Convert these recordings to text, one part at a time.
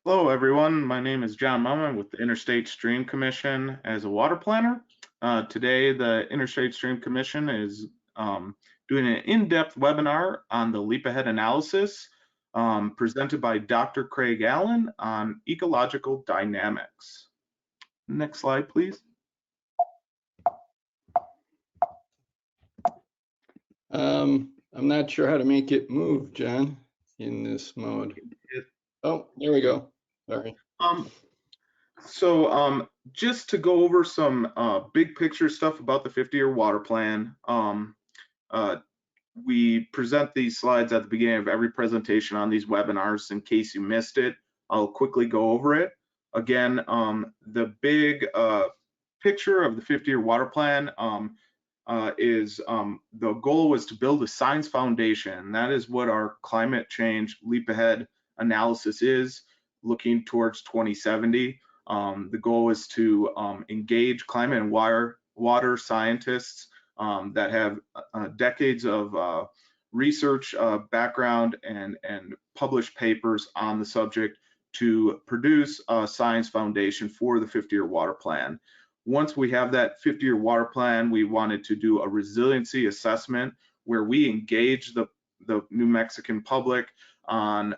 Hello, everyone. My name is John Mumman with the Interstate Stream Commission as a water planner. Today, the Interstate Stream Commission is doing an in-depth webinar on the leap ahead analysis presented by Dr. Craig Allen on ecological dynamics. Next slide, please. I'm not sure how to make it move, John, in this mode. Oh, there we go. Sorry. Just to go over some big picture stuff about the 50-year water plan, we present these slides at the beginning of every presentation on these webinars. In case you missed it, I'll quickly go over it. Again, the big picture of the 50-year water plan is the goal was to build a science foundation. That is what our climate change leap ahead analysis is, looking towards 2070. The goal is to engage climate and water scientists that have decades of research background and published papers on the subject to produce a science foundation for the 50-year water plan. Once we have that 50-year water plan, we wanted to do a resiliency assessment where we engage the New Mexican public on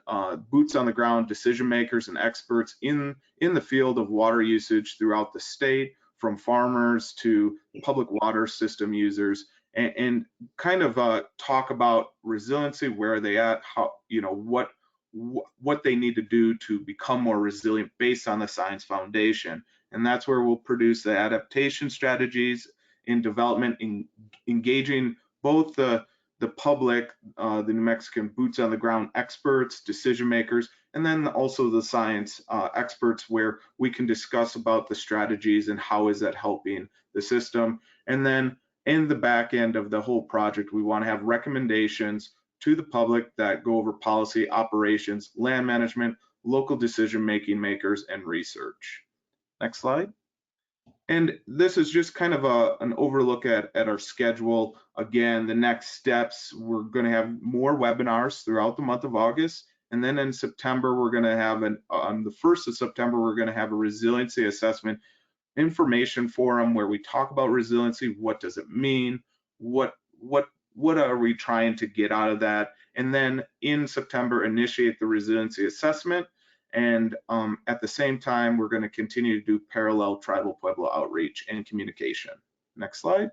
boots on the ground decision makers and experts in the field of water usage throughout the state, from farmers to public water system users, and kind of talk about resiliency, where are they at, how, what they need to do to become more resilient based on the science foundation. And that's where we'll produce the adaptation strategies in development, engaging both the public, the New Mexican boots on the ground experts, decision makers, and then also the science experts, where we can discuss about the strategies and how is that helping the system. And then in the back end of the whole project, we want to have recommendations to the public that go over policy, operations, land management, local decision-making makers, and research. Next slide. And this is just kind of an overlook at our schedule. Again, the next steps, we're going to have more webinars throughout the month of August. And then in September, we're going to have on the 1st of September, we're going to have a resiliency assessment information forum where we talk about resiliency. What does it mean? What are we trying to get out of that? And then in September, initiate the resiliency assessment. And at the same time, we're going to continue to do parallel tribal Pueblo outreach and communication. Next slide.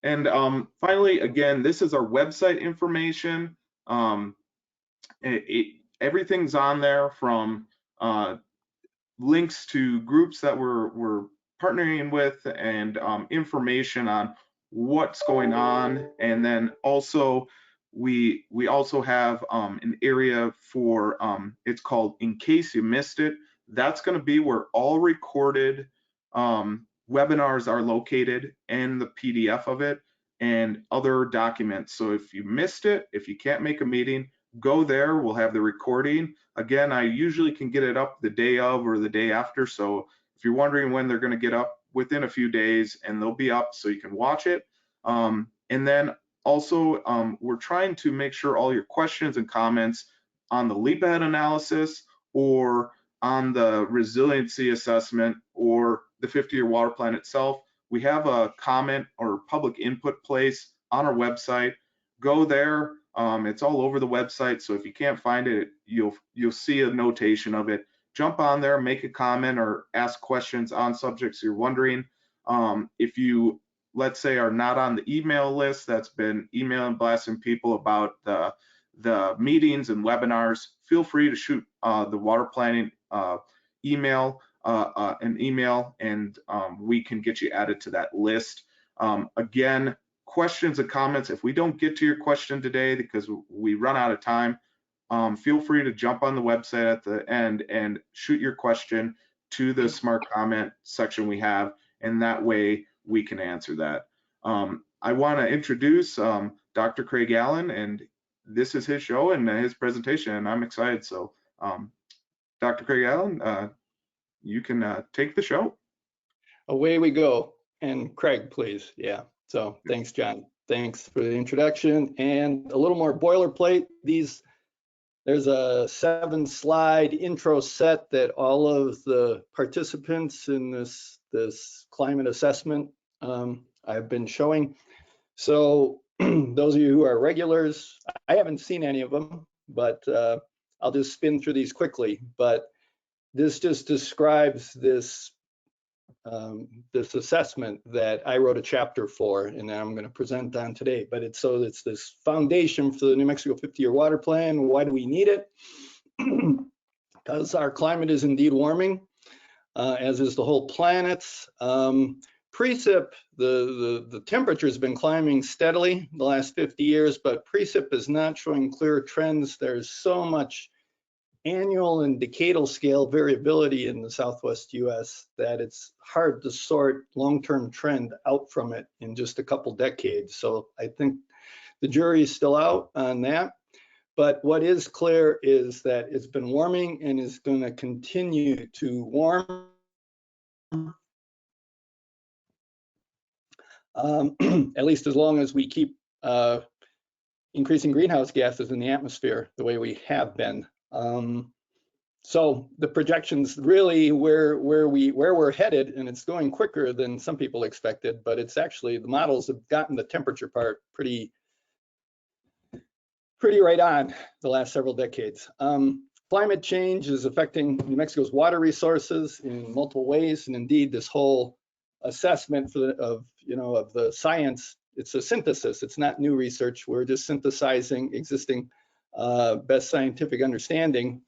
And finally, again, this is our website information. Everything's on there, from links to groups that we're partnering with, and information on what's going on. And then also we also have an area for it's called In Case You Missed It. That's going to be where all recorded webinars are located, and the PDF of it and other documents. So if you missed it, if you can't make a meeting, go there. We'll have the recording. Again, I usually can get it up the day of or the day after. So if you're wondering when they're going to get up, within a few days, and they'll be up so you can watch it. And then also, we're trying to make sure all your questions and comments on the leap ahead analysis, or on the resiliency assessment, or the 50-year water plan itself, we have a comment or public input place on our website. Go there. It's all over the website, so if you can't find it, you'll see a notation of it. Jump on there, make a comment, or ask questions on subjects you're wondering. If you, let's say, are not on the email list that's been emailing, blasting people about the meetings and webinars, feel free to shoot the water planning email, an email, and we can get you added to that list. Again, questions and comments, if we don't get to your question today because we run out of time, feel free to jump on the website at the end and shoot your question to the smart comment section we have, and that way we can answer that. I want to introduce Dr. Craig Allen, and this is his show and his presentation, and I'm excited. So Dr. Craig Allen, you can take the show. Away we go. And Craig, please. Yeah. So thanks, John. Thanks for the introduction, and a little more boilerplate. These There's a 7-slide intro set that all of the participants in this climate assessment I've been showing. So those of you who are regulars, I haven't seen any of them, but I'll just spin through these quickly. But this just describes this this assessment that I wrote a chapter for, and I'm going to present on today. But it's this foundation for the New Mexico 50-year water plan. Why do we need it? Because our climate is indeed warming, as is the whole planet. Precip, the temperature has been climbing steadily the last 50 years, but precip is not showing clear trends. There's so much annual and decadal scale variability in the Southwest US that it's hard to sort long-term trend out from it in just a couple decades. So I think the jury is still out on that. But what is clear is that it's been warming and is going to continue to warm. At least as long as we keep increasing greenhouse gases in the atmosphere the way we have been. So the projections really where we're headed, and it's going quicker than some people expected, but it's actually the models have gotten the temperature part pretty right on the last several decades. Climate change is affecting New Mexico's water resources in multiple ways, and indeed this whole assessment of the science, it's a synthesis. It's not new research. We're just synthesizing existing best scientific understanding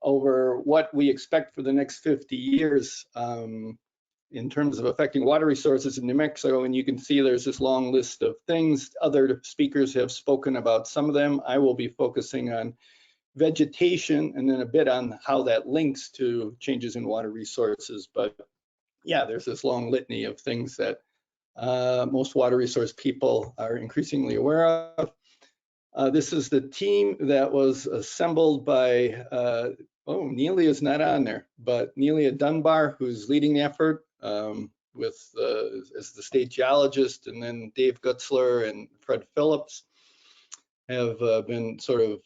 over what we expect for the next 50 years in terms of affecting water resources in New Mexico. And you can see there's this long list of things. Other speakers have spoken about some of them. I will be focusing on vegetation and then a bit on how that links to changes in water resources. But yeah, there's this long litany of things that most water resource people are increasingly aware of. This is the team that was assembled by, Nelia is not on there, but Nelia Dunbar, who's leading the effort as the state geologist, and then Dave Gutzler and Fred Phillips have been sort of,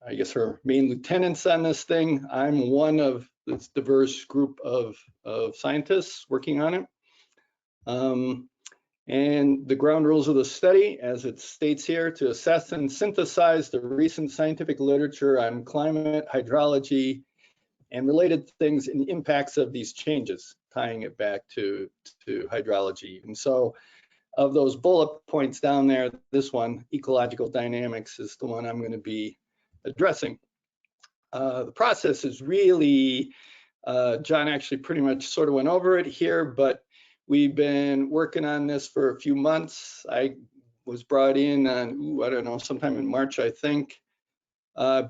I guess, her main lieutenants on this thing. I'm one of this diverse group of scientists working on it. And the ground rules of the study, as it states here, to assess and synthesize the recent scientific literature on climate, hydrology, and related things and impacts of these changes, tying it back to hydrology. And so of those bullet points down there, this one, ecological dynamics, is the one I'm going to be addressing. The process is really, John actually pretty much sort of went over it here, but we've been working on this for a few months. I was brought in on, I don't know, sometime in March, I think.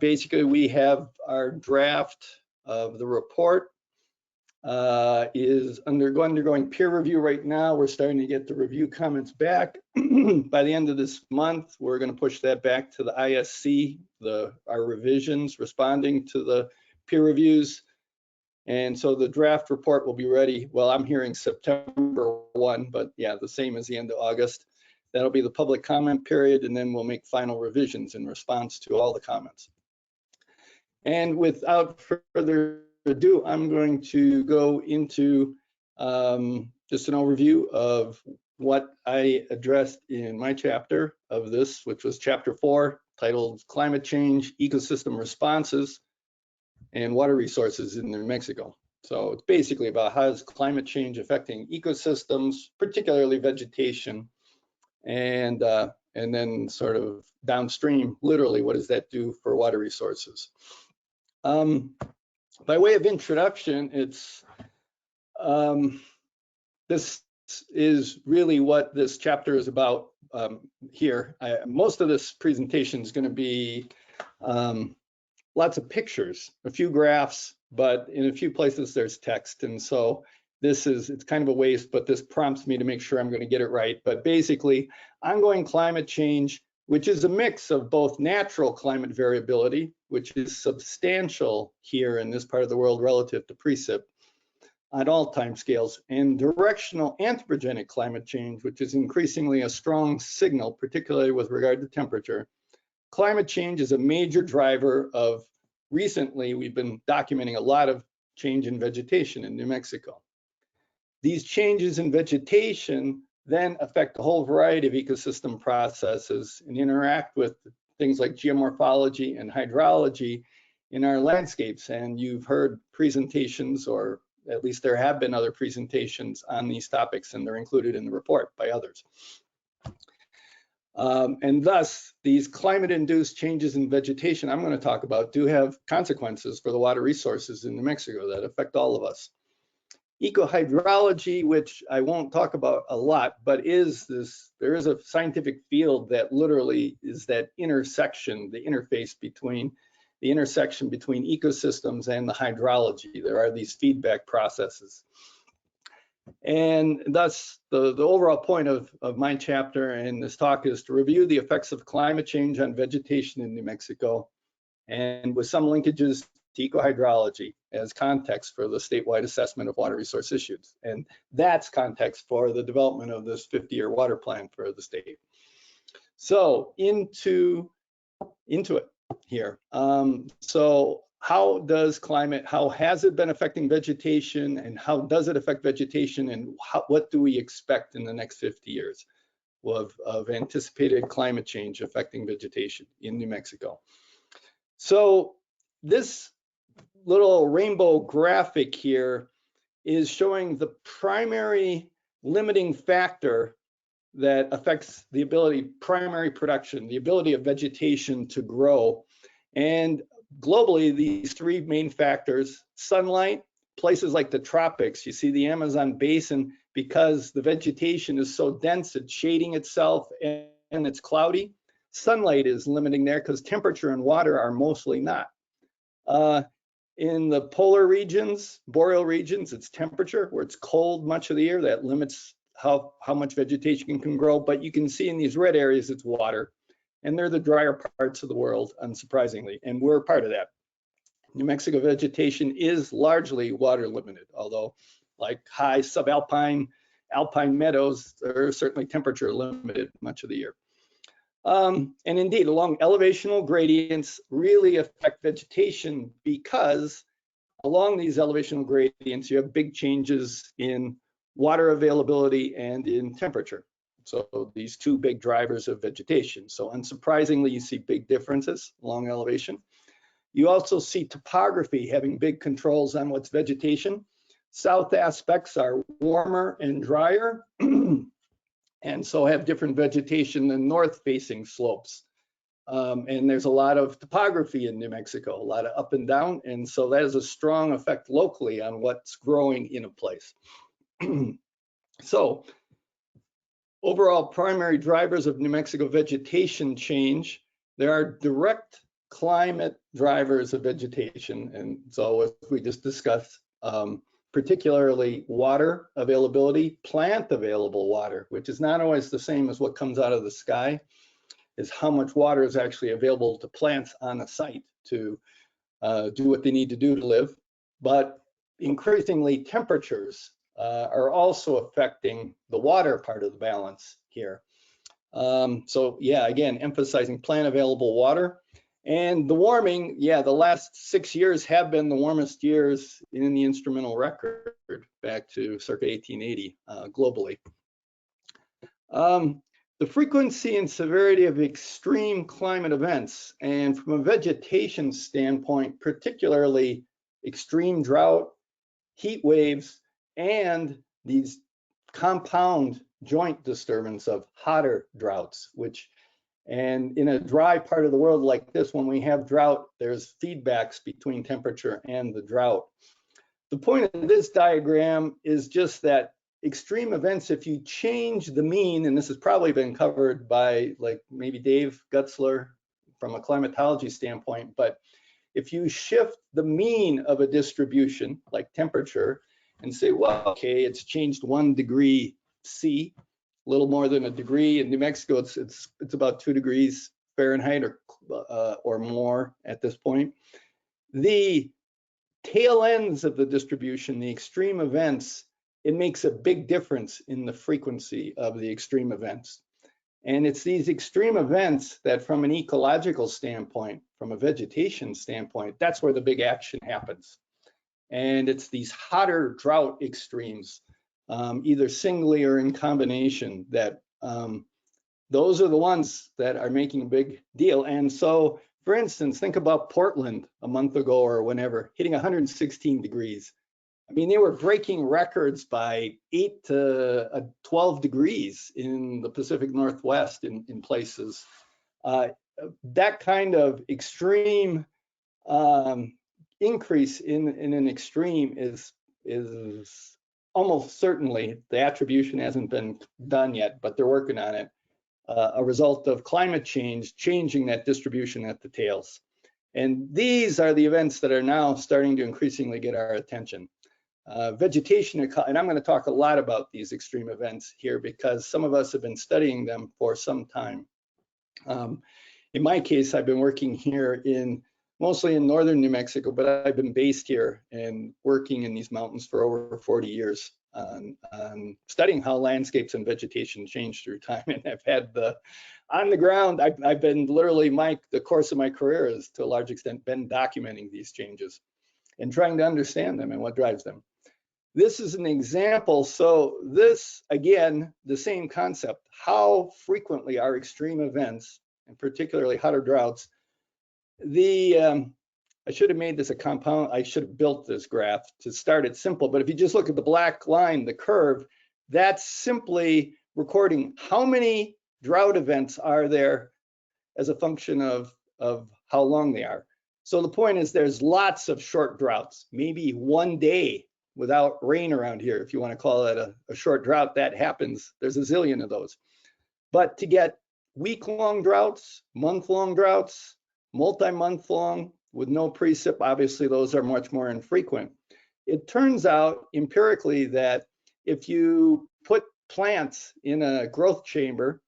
Basically, we have our draft of the report is undergoing peer review right now. We're starting to get the review comments back. By the end of this month, we're going to push that back to the ISC, our revisions responding to the peer reviews. And so the draft report will be ready. Well, I'm hearing September 1, but yeah, the same as the end of August. That'll be the public comment period, and then we'll make final revisions in response to all the comments. And without further ado, I'm going to go into just an overview of what I addressed in my chapter of this, which was chapter 4, titled Climate Change, Ecosystem Responses, and Water Resources in New Mexico. So it's basically about how is climate change affecting ecosystems, particularly vegetation, and then sort of downstream, literally, what does that do for water resources? By way of introduction, it's this is really what this chapter is about here. Most of this presentation is going to be lots of pictures, a few graphs, but in a few places there's text. And so it's kind of a waste, but this prompts me to make sure I'm going to get it right. But basically, ongoing climate change, which is a mix of both natural climate variability, which is substantial here in this part of the world relative to precip on all time scales, and directional anthropogenic climate change, which is increasingly a strong signal, particularly with regard to temperature, climate change is a major driver of, recently we've been documenting a lot of change in vegetation in New Mexico. These changes in vegetation then affect a whole variety of ecosystem processes and interact with things like geomorphology and hydrology in our landscapes. And you've heard presentations, or at least there have been other presentations on these topics, and they're included in the report by others. And thus, these climate-induced changes in vegetation I'm going to talk about do have consequences for the water resources in New Mexico that affect all of us. Ecohydrology, which I won't talk about a lot, but there is a scientific field that literally is that intersection, the interface between the intersection between ecosystems and the hydrology. There are these feedback processes. And thus, the overall point of my chapter and this talk is to review the effects of climate change on vegetation in New Mexico, and with some linkages to ecohydrology as context for the statewide assessment of water resource issues. And that's context for the development of this 50-year water plan for the state. So into it here. So how has it been affecting vegetation, and how does it affect vegetation, and what do we expect in the next 50 years of anticipated climate change affecting vegetation in New Mexico? So this little rainbow graphic here is showing the primary limiting factor that affects the primary production, the ability of vegetation to grow. And globally, these three main factors: sunlight, places like the tropics, you see the Amazon basin, because the vegetation is so dense, it's shading itself and it's cloudy. Sunlight is limiting there because temperature and water are mostly not. In the polar regions, boreal regions, it's temperature, where it's cold much of the year. That limits how much vegetation can grow. But you can see in these red areas, it's water. And they're the drier parts of the world, unsurprisingly. And we're part of that. New Mexico vegetation is largely water limited, although like high subalpine, alpine meadows are certainly temperature limited much of the year. And indeed, along elevational gradients really affect vegetation, because along these elevational gradients, you have big changes in water availability and in temperature. So these two big drivers of vegetation. So unsurprisingly, you see big differences along elevation. You also see topography having big controls on what's vegetation. South aspects are warmer and drier, and so have different vegetation than north-facing slopes. And there's a lot of topography in New Mexico, a lot of up and down, and so that has a strong effect locally on what's growing in a place. So overall primary drivers of New Mexico vegetation change: there are direct climate drivers of vegetation, and so as we just discussed, particularly water availability, plant available water, which is not always the same as what comes out of the sky, is how much water is actually available to plants on a site to do what they need to do to live. But increasingly, temperatures are also affecting the water part of the balance here. So yeah, again, emphasizing plant available water. And the warming, yeah, the last 6 years have been the warmest years in the instrumental record, back to circa 1880 globally. The frequency and severity of extreme climate events, and from a vegetation standpoint, particularly extreme drought, heat waves, and these compound joint disturbance of hotter droughts, and in a dry part of the world like this, when we have drought, there's feedbacks between temperature and the drought. The point of this diagram is just that extreme events, if you change the mean, and this has probably been covered by like maybe Dave Gutzler from a climatology standpoint, but if you shift the mean of a distribution like temperature and say, well, okay, it's changed 1 degree C, a little more than a degree. In New Mexico, it's about 2 degrees Fahrenheit or more at this point. The tail ends of the distribution, the extreme events, it makes a big difference in the frequency of the extreme events. And it's these extreme events that from an ecological standpoint, from a vegetation standpoint, that's where the big action happens. And it's these hotter drought extremes, either singly or in combination, that those are the ones that are making a big deal. And so, for instance, think about Portland a month ago or whenever, hitting 116 degrees. I mean, they were breaking records by 8 to 12 degrees in the Pacific Northwest in places. That kind of extreme increase in an extreme is almost certainly, the attribution hasn't been done yet, but they're working on it, a result of climate change changing that distribution at the tails. And these are the events that are now starting to increasingly get our attention. Vegetation, and I'm going to talk a lot about these extreme events here because some of us have been studying them for some time. In my case, I've been working here mostly in northern New Mexico, but I've been based here and working in these mountains for over 40 years on studying how landscapes and vegetation change through time. And I've had on the ground, I've been literally, the course of my career is to a large extent been documenting these changes and trying to understand them and what drives them. This is an example. So this, again, the same concept. How frequently are extreme events, and particularly hotter droughts, I should have made this a compound. I should have built this graph to start it simple. But if you just look at the black line, the curve, that's simply recording how many drought events are there as a function of how long they are. So the point is there's lots of short droughts, maybe one day without rain around here. If you want to call that a short drought, that happens. There's a zillion of those. But to get week-long droughts, month-long droughts, multi-month long with no precip, obviously those are much more infrequent. It turns out empirically that if you put plants in a growth chamber,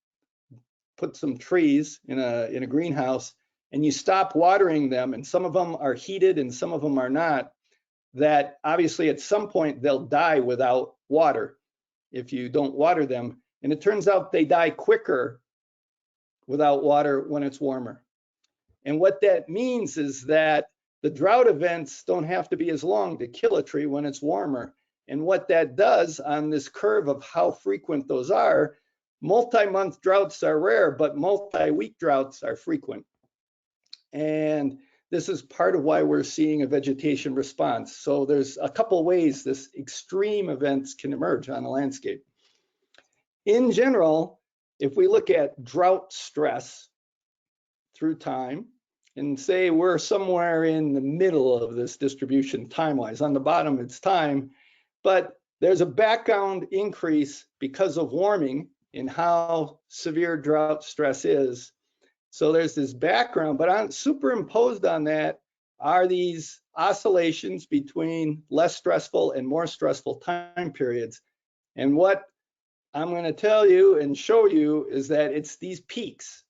put some trees in a greenhouse, and you stop watering them, and some of them are heated and some of them are not, that obviously at some point they'll die without water if you don't water them. And it turns out they die quicker without water when it's warmer. And what that means is that the drought events don't have to be as long to kill a tree when it's warmer. And what that does on this curve of how frequent those are, multi-month droughts are rare, but multi-week droughts are frequent. And this is part of why we're seeing a vegetation response. So there's a couple ways this extreme events can emerge on a landscape. In general, if we look at drought stress through time, and say we're somewhere in the middle of this distribution time-wise. On the bottom, it's time, but there's a background increase because of warming in how severe drought stress is. So there's this background, but superimposed on that are these oscillations between less stressful and more stressful time periods. And what I'm going to tell you and show you is that it's these peaks.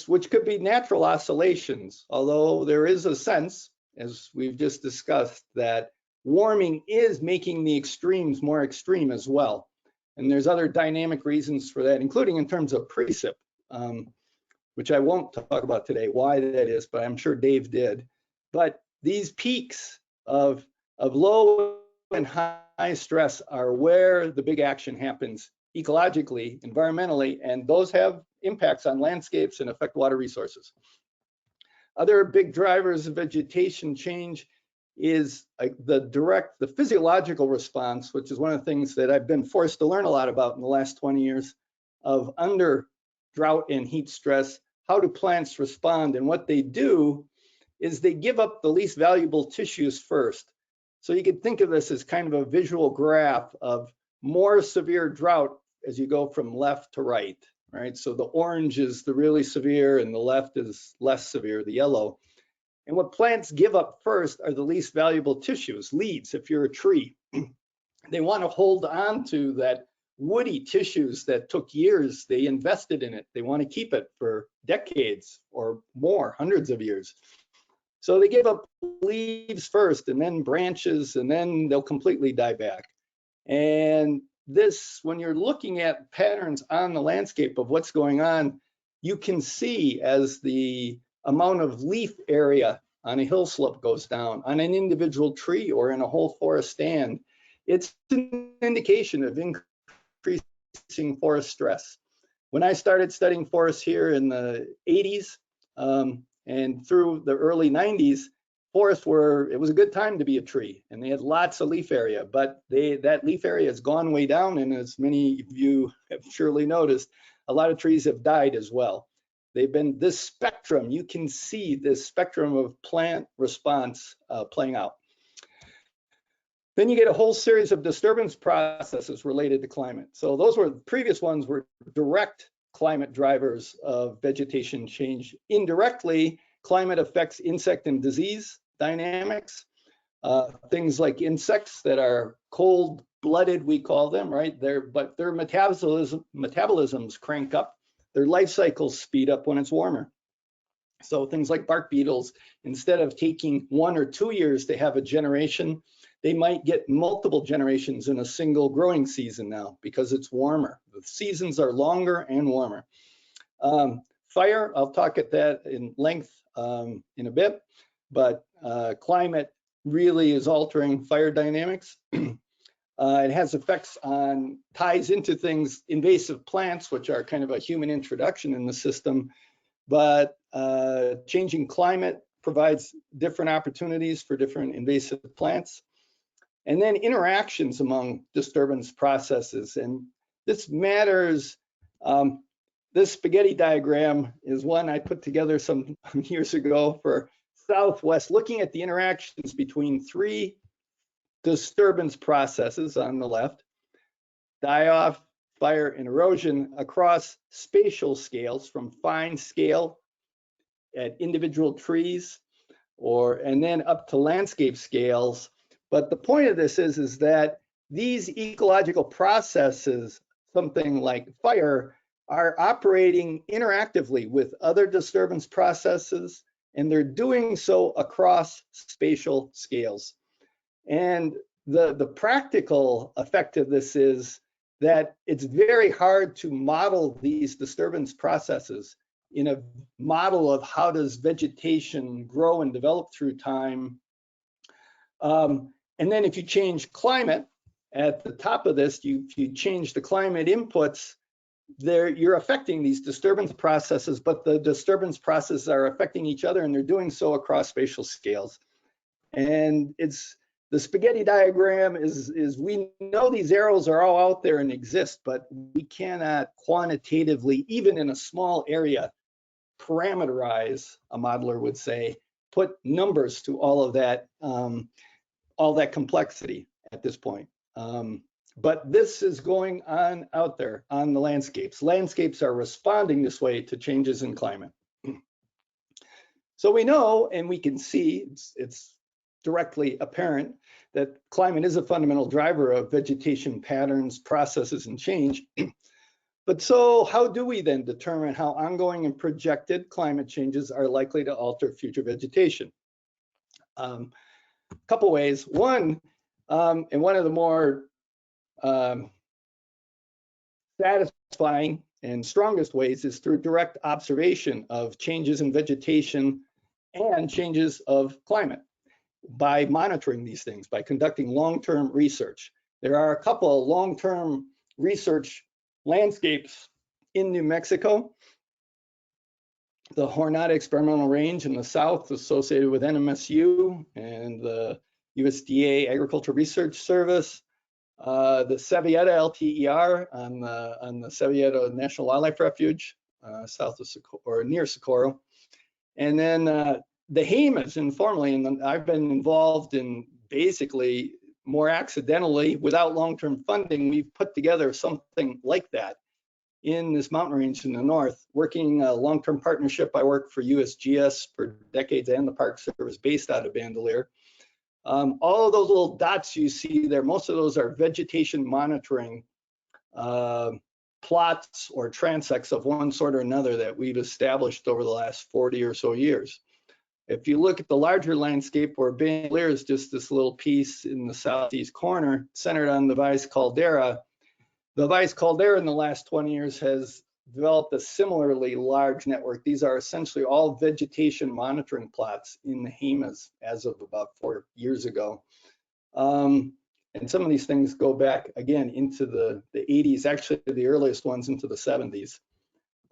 Which could be natural oscillations, although there is a sense, as we've just discussed, that warming is making the extremes more extreme as well. And there's other dynamic reasons for that, including in terms of precip, which I won't talk about today, why that is, but I'm sure Dave did. But these peaks of low and high stress are where the big action happens ecologically, environmentally, and those have impacts on landscapes and affect water resources. Other big drivers of vegetation change is the physiological response, which is one of the things that I've been forced to learn a lot about in the last 20 years of under drought and heat stress. How do plants respond? And what they do is they give up the least valuable tissues first. So you can think of this as kind of a visual graph of more severe drought as you go from left to right, right? So the orange is the really severe and the left is less severe, the yellow. And what plants give up first are the least valuable tissues, leaves, if you're a tree. They want to hold on to that woody tissues that took years, they invested in it. They want to keep it for decades or more, hundreds of years. So they give up leaves first and then branches, and then they'll completely die back. And this, when you're looking at patterns on the landscape of what's going on, you can see as the amount of leaf area on a hill slope goes down, on an individual tree or in a whole forest stand, it's an indication of increasing forest stress. When I started studying forests here in the 80s and through the early 90s, forests it was a good time to be a tree, and they had lots of leaf area, but that leaf area has gone way down, and as many of you have surely noticed, a lot of trees have died as well. They've been this spectrum, you can see this spectrum of plant response playing out. Then you get a whole series of disturbance processes related to climate. So those were, the previous ones were direct climate drivers of vegetation change. Indirectly, climate affects insect and disease dynamics. Things like insects that are cold-blooded, we call them, right? But their metabolisms crank up. Their life cycles speed up when it's warmer. So things like bark beetles, instead of taking 1 or 2 years to have a generation, they might get multiple generations in a single growing season now because it's warmer. The seasons are longer and warmer. Fire, I'll talk at that in length in a bit, but climate really is altering fire dynamics. It has effects on, ties into things, invasive plants, which are kind of a human introduction in the system, but changing climate provides different opportunities for different invasive plants. And then interactions among disturbance processes. And this matters. This spaghetti diagram is one I put together some years ago for Southwest, looking at the interactions between 3 disturbance processes on the left, die-off, fire, and erosion across spatial scales from fine scale at individual trees and then up to landscape scales. But the point of this is that these ecological processes, something like fire, are operating interactively with other disturbance processes, and they're doing so across spatial scales. And the practical effect of this is that it's very hard to model these disturbance processes in a model of how does vegetation grow and develop through time. And then if you change climate, at the top of this, if you change the climate inputs, you're affecting these disturbance processes, but the disturbance processes are affecting each other, and they're doing so across spatial scales. And the spaghetti diagram is we know these arrows are all out there and exist, but we cannot quantitatively, even in a small area, parameterize, a modeler would say, put numbers to all of that complexity at this point. But this is going on out there on the landscapes. Landscapes are responding this way to changes in climate. So we know, and we can see, it's directly apparent that climate is a fundamental driver of vegetation patterns, processes, and change. But so how do we then determine how ongoing and projected climate changes are likely to alter future vegetation? A couple ways. One, and one of the more satisfying and strongest ways is through direct observation of changes in vegetation and changes of climate by monitoring these things, by conducting long-term research. There are a couple of long-term research landscapes in New Mexico. The Jornada Experimental Range in the south associated with NMSU and the USDA Agricultural Research Service. The Savietta LTER on the Savietta National Wildlife Refuge, south of or near Socorro. And then the HAMAs informally, and I've been involved in basically more accidentally without long-term funding, we've put together something like that in this mountain range in the north, working a long-term partnership. I worked for USGS for decades and the Park Service based out of Bandelier. All of those little dots you see there, most of those are vegetation monitoring plots or transects of one sort or another that we've established over the last 40 or so years. If you look at the larger landscape where Bandelier is just this little piece in the southeast corner centered on the Vice Caldera, The Vice Caldera in the last 20 years has developed a similarly large network. These are essentially all vegetation monitoring plots in the Jemez as of about 4 years ago. And some of these things go back again into the 80s, actually the earliest ones into the 70s.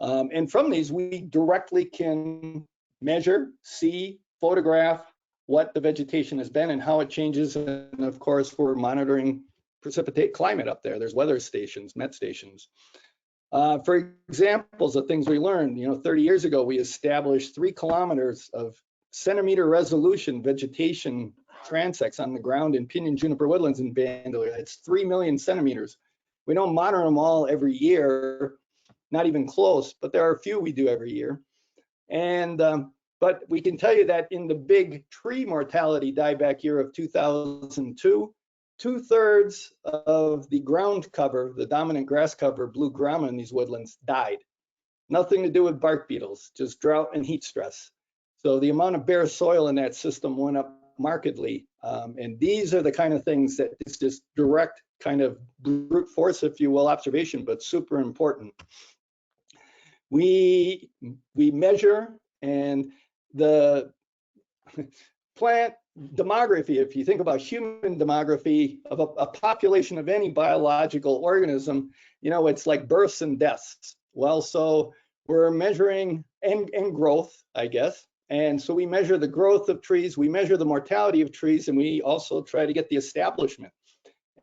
And from these, we directly can measure, see, photograph what the vegetation has been and how it changes. And of course, we're monitoring precipitate climate up there. There's weather stations, met stations. For examples of things we learned, 30 years ago, we established 3 kilometers of centimeter resolution vegetation transects on the ground in pinyon juniper woodlands in Bandelier. It's 3 million centimeters. We don't monitor them all every year, not even close, but there are a few we do every year. And but we can tell you that in the big tree mortality dieback year of 2002, 2/3 of the ground cover, the dominant grass cover, blue grama in these woodlands died. Nothing to do with bark beetles, just drought and heat stress. So the amount of bare soil in that system went up markedly. And these are the kind of things that it's just direct kind of brute force, if you will, observation, but super important. We measure, and the plant demography, if you think about human demography of a population of any biological organism, it's like births and deaths. Well, so we're measuring and growth, I guess. And so we measure the growth of trees, we measure the mortality of trees, and we also try to get the establishment.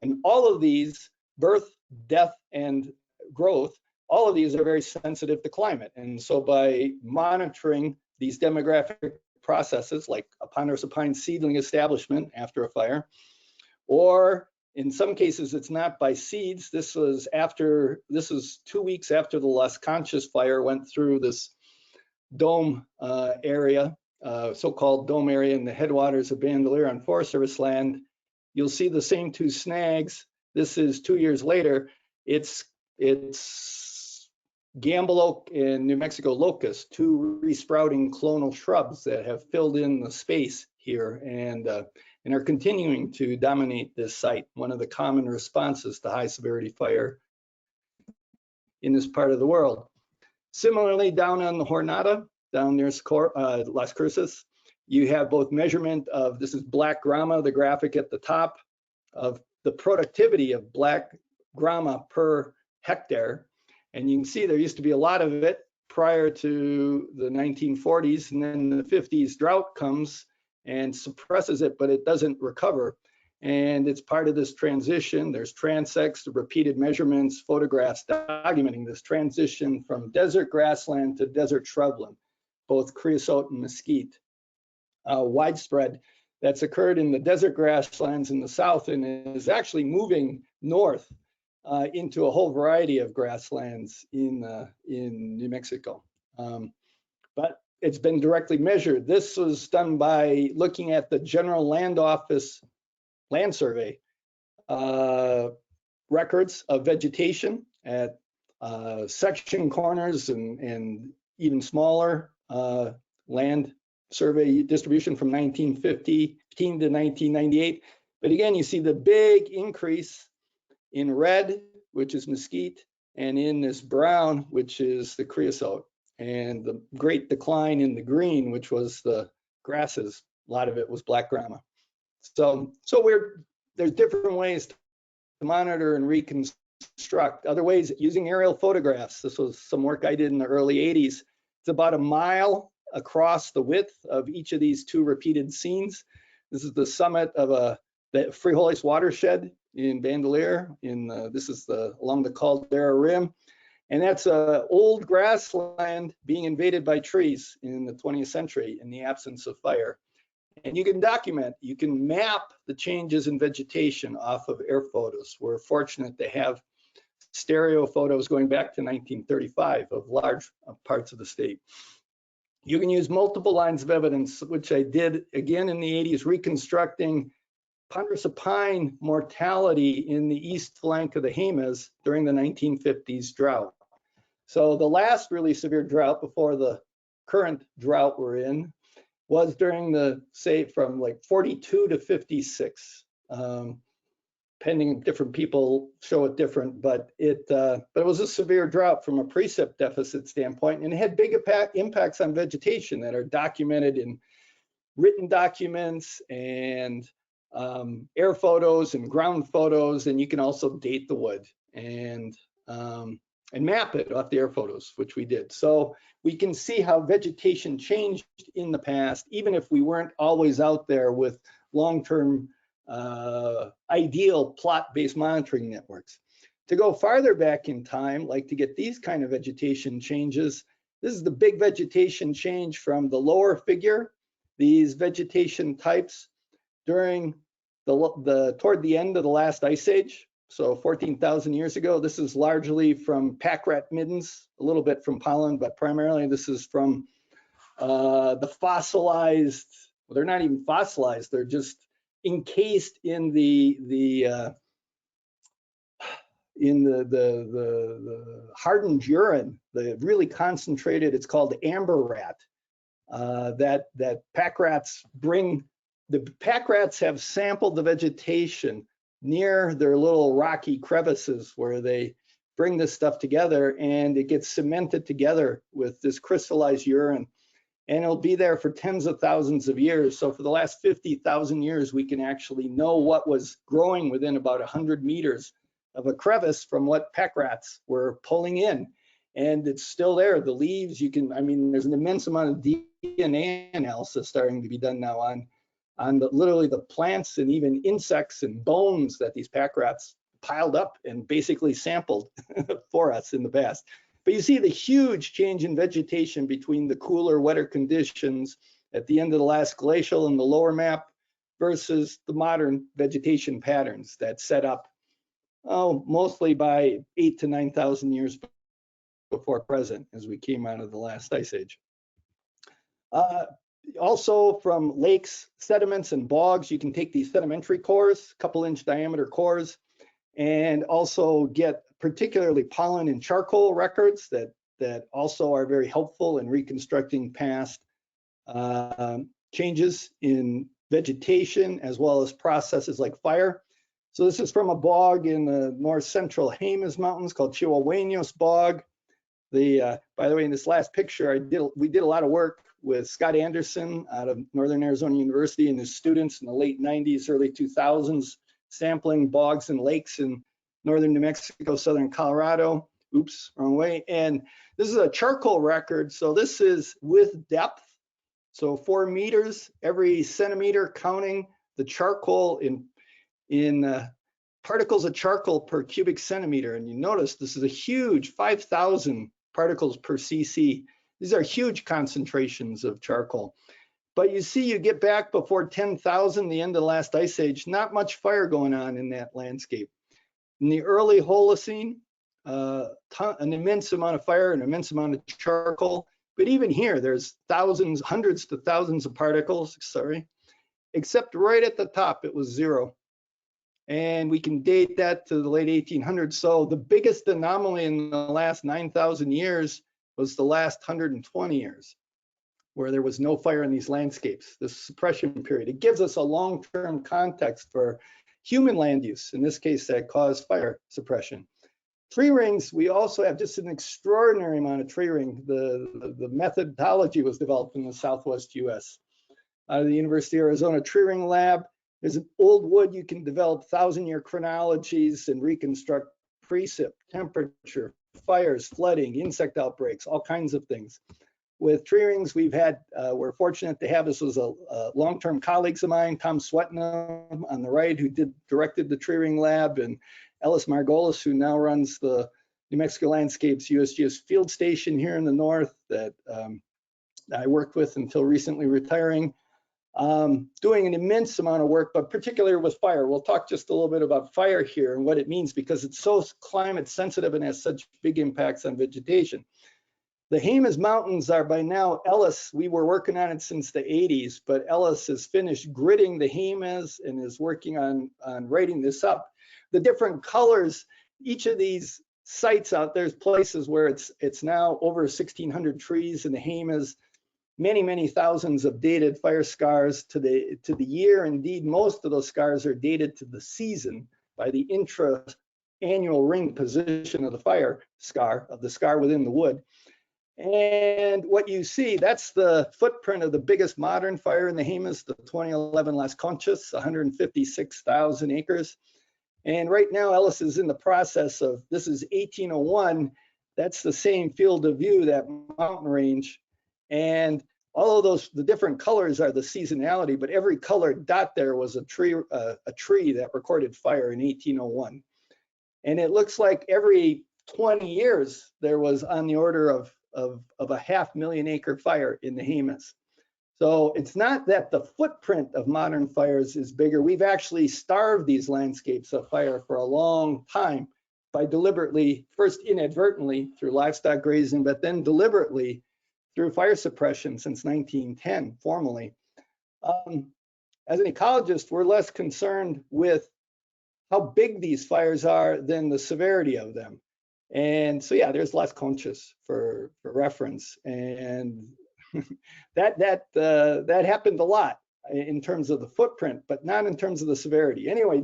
And all of these, birth, death, and growth, all of these are very sensitive to climate. And so by monitoring these demographic processes like a ponderosa pine seedling establishment after a fire, or in some cases it's not by seeds. This is 2 weeks after the Las Conchas fire went through this dome area, so-called dome area in the headwaters of Bandelier on Forest Service land. You'll see the same 2 snags. This is 2 years later. It's Gamble oak and New Mexico locust, 2 resprouting clonal shrubs that have filled in the space here and are continuing to dominate this site, one of the common responses to high severity fire in this part of the world. Similarly, down on the Jornada, down near Las Cruces, you have both measurement of, this is black grama, the graphic at the top, of the productivity of black grama per hectare. And you can see there used to be a lot of it prior to the 1940s, and then the 50s drought comes and suppresses it, but it doesn't recover. And it's part of this transition. There's transects, the repeated measurements, photographs documenting this transition from desert grassland to desert shrubland, both creosote and mesquite. Widespread that's occurred in the desert grasslands in the south and is actually moving north into a whole variety of grasslands in New Mexico. But it's been directly measured. This was done by looking at the General Land Office land survey records of vegetation at section corners and even smaller land survey distribution from 1915 to 1998. But again, you see the big increase in red, which is mesquite, and in this brown, which is the creosote, and the great decline in the green, which was the grasses. A lot of it was black grama. So there's different ways to monitor and reconstruct. Other ways, using aerial photographs. This was some work I did in the early 80s. It's about a mile across the width of each of these 2 repeated scenes. This is the summit of the Frijoles watershed in Bandelier. This is along the Caldera Rim, and that's an old grassland being invaded by trees in the 20th century in the absence of fire. And you can document, you can map the changes in vegetation off of air photos. We're fortunate to have stereo photos going back to 1935 of large parts of the state. You can use multiple lines of evidence, which I did again in the 80s, reconstructing ponderosa pine mortality in the east flank of the Jemez during the 1950s drought. So the last really severe drought before the current drought we're in was during the, say, from like 42 to 56. depending, different people show it different, but it was a severe drought from a precip deficit standpoint, and it had big impacts on vegetation that are documented in written documents and air photos and ground photos, and you can also date the wood and map it off the air photos, which we did. So we can see how vegetation changed in the past, even if we weren't always out there with long-term ideal plot-based monitoring networks. To go farther back in time, like to get these kind of vegetation changes, this is the big vegetation change from the lower figure, these vegetation types during toward the end of the last ice age, so 14,000 years ago. This is largely from pack rat middens, a little bit from pollen, but primarily this is from the fossilized, well, they're not even fossilized, they're just encased in the hardened urine, the really concentrated, it's called amber rat, that pack rats bring. The pack rats have sampled the vegetation near their little rocky crevices where they bring this stuff together, and it gets cemented together with this crystallized urine, and it'll be there for tens of thousands of years. So for the last 50,000 years, we can actually know what was growing within about 100 meters of a crevice from what pack rats were pulling in. And it's still there. The leaves, you can, I mean, there's an immense amount of DNA analysis starting to be done now on literally the plants and even insects and bones that these pack rats piled up and basically sampled for us in the past. But you see the huge change in vegetation between the cooler, wetter conditions at the end of the last glacial in the lower map versus the modern vegetation patterns that set up, mostly by 8,000 to 9,000 years before present as we came out of the last ice age. Also from lakes, sediments, and bogs, you can take these sedimentary cores, couple-inch diameter cores, and also get particularly pollen and charcoal records that also are very helpful in reconstructing past changes in vegetation as well as processes like fire. So this is from a bog in the north central Jemez Mountains called Chihuahueños Bog. By the way, in this last picture, we did a lot of work with Scott Anderson out of Northern Arizona University and his students in the late 90s, early 2000s, sampling bogs and lakes in northern New Mexico, southern Colorado. Oops, wrong way. And this is a charcoal record. So this is with depth. So 4 meters, every centimeter, counting the charcoal in particles of charcoal per cubic centimeter. And you notice this is a huge 5,000 particles per cc. These are huge concentrations of charcoal. But you see, you get back before 10,000, the end of the last ice age, not much fire going on in that landscape. In the early Holocene, an immense amount of fire, an immense amount of charcoal. But even here, there's thousands, hundreds to thousands of particles, sorry, except right at the top, it was 0. And we can date that to the late 1800s. So the biggest anomaly in the last 9,000 years was the last 120 years, where there was no fire in these landscapes, this suppression period. It gives us a long-term context for human land use, in this case, that caused fire suppression. Tree rings, we also have just an extraordinary amount of tree ring. The methodology was developed in the Southwest US. Out of the University of Arizona Tree Ring Lab, there's an old wood, you can develop 1,000-year chronologies and reconstruct precip, temperature, fires, flooding, insect outbreaks, all kinds of things. With tree rings, we're fortunate to have, this was a long-term colleagues of mine, Tom Swetnam on the right, who directed the tree ring lab, and Ellis Margolis, who now runs the New Mexico Landscapes USGS field station here in the north that I worked with until recently retiring. Doing an immense amount of work, but particularly with fire. We'll talk just a little bit about fire here and what it means, because it's so climate sensitive and has such big impacts on vegetation. The Jemez Mountains are by now, Ellis, we were working on it since the 80s, but Ellis has finished gridding the Jemez and is working on writing this up. The different colors, each of these sites out there's places where it's now over 1,600 trees in the Jemez, many thousands of dated fire scars to the year. Indeed, most of those scars are dated to the season by the intra-annual ring position of the scar within the wood. And what you see, that's the footprint of the biggest modern fire in the Jemez, the 2011 Las Conchas, 156,000 acres. And right now, Ellis is in the process of, this is 1801, that's the same field of view, that mountain range. And all of those, the different colors are the seasonality, but every colored dot there was a tree that recorded fire in 1801. And it looks like every 20 years, there was on the order of a 500,000 acre fire in the Jemez. So it's not that the footprint of modern fires is bigger. We've actually starved these landscapes of fire for a long time by deliberately, first inadvertently through livestock grazing, but then deliberately through fire suppression since 1910, formally. As an ecologist, we're less concerned with how big these fires are than the severity of them. And so, yeah, there's Las Conchas for reference, and that happened a lot in terms of the footprint, but not in terms of the severity. Anyway,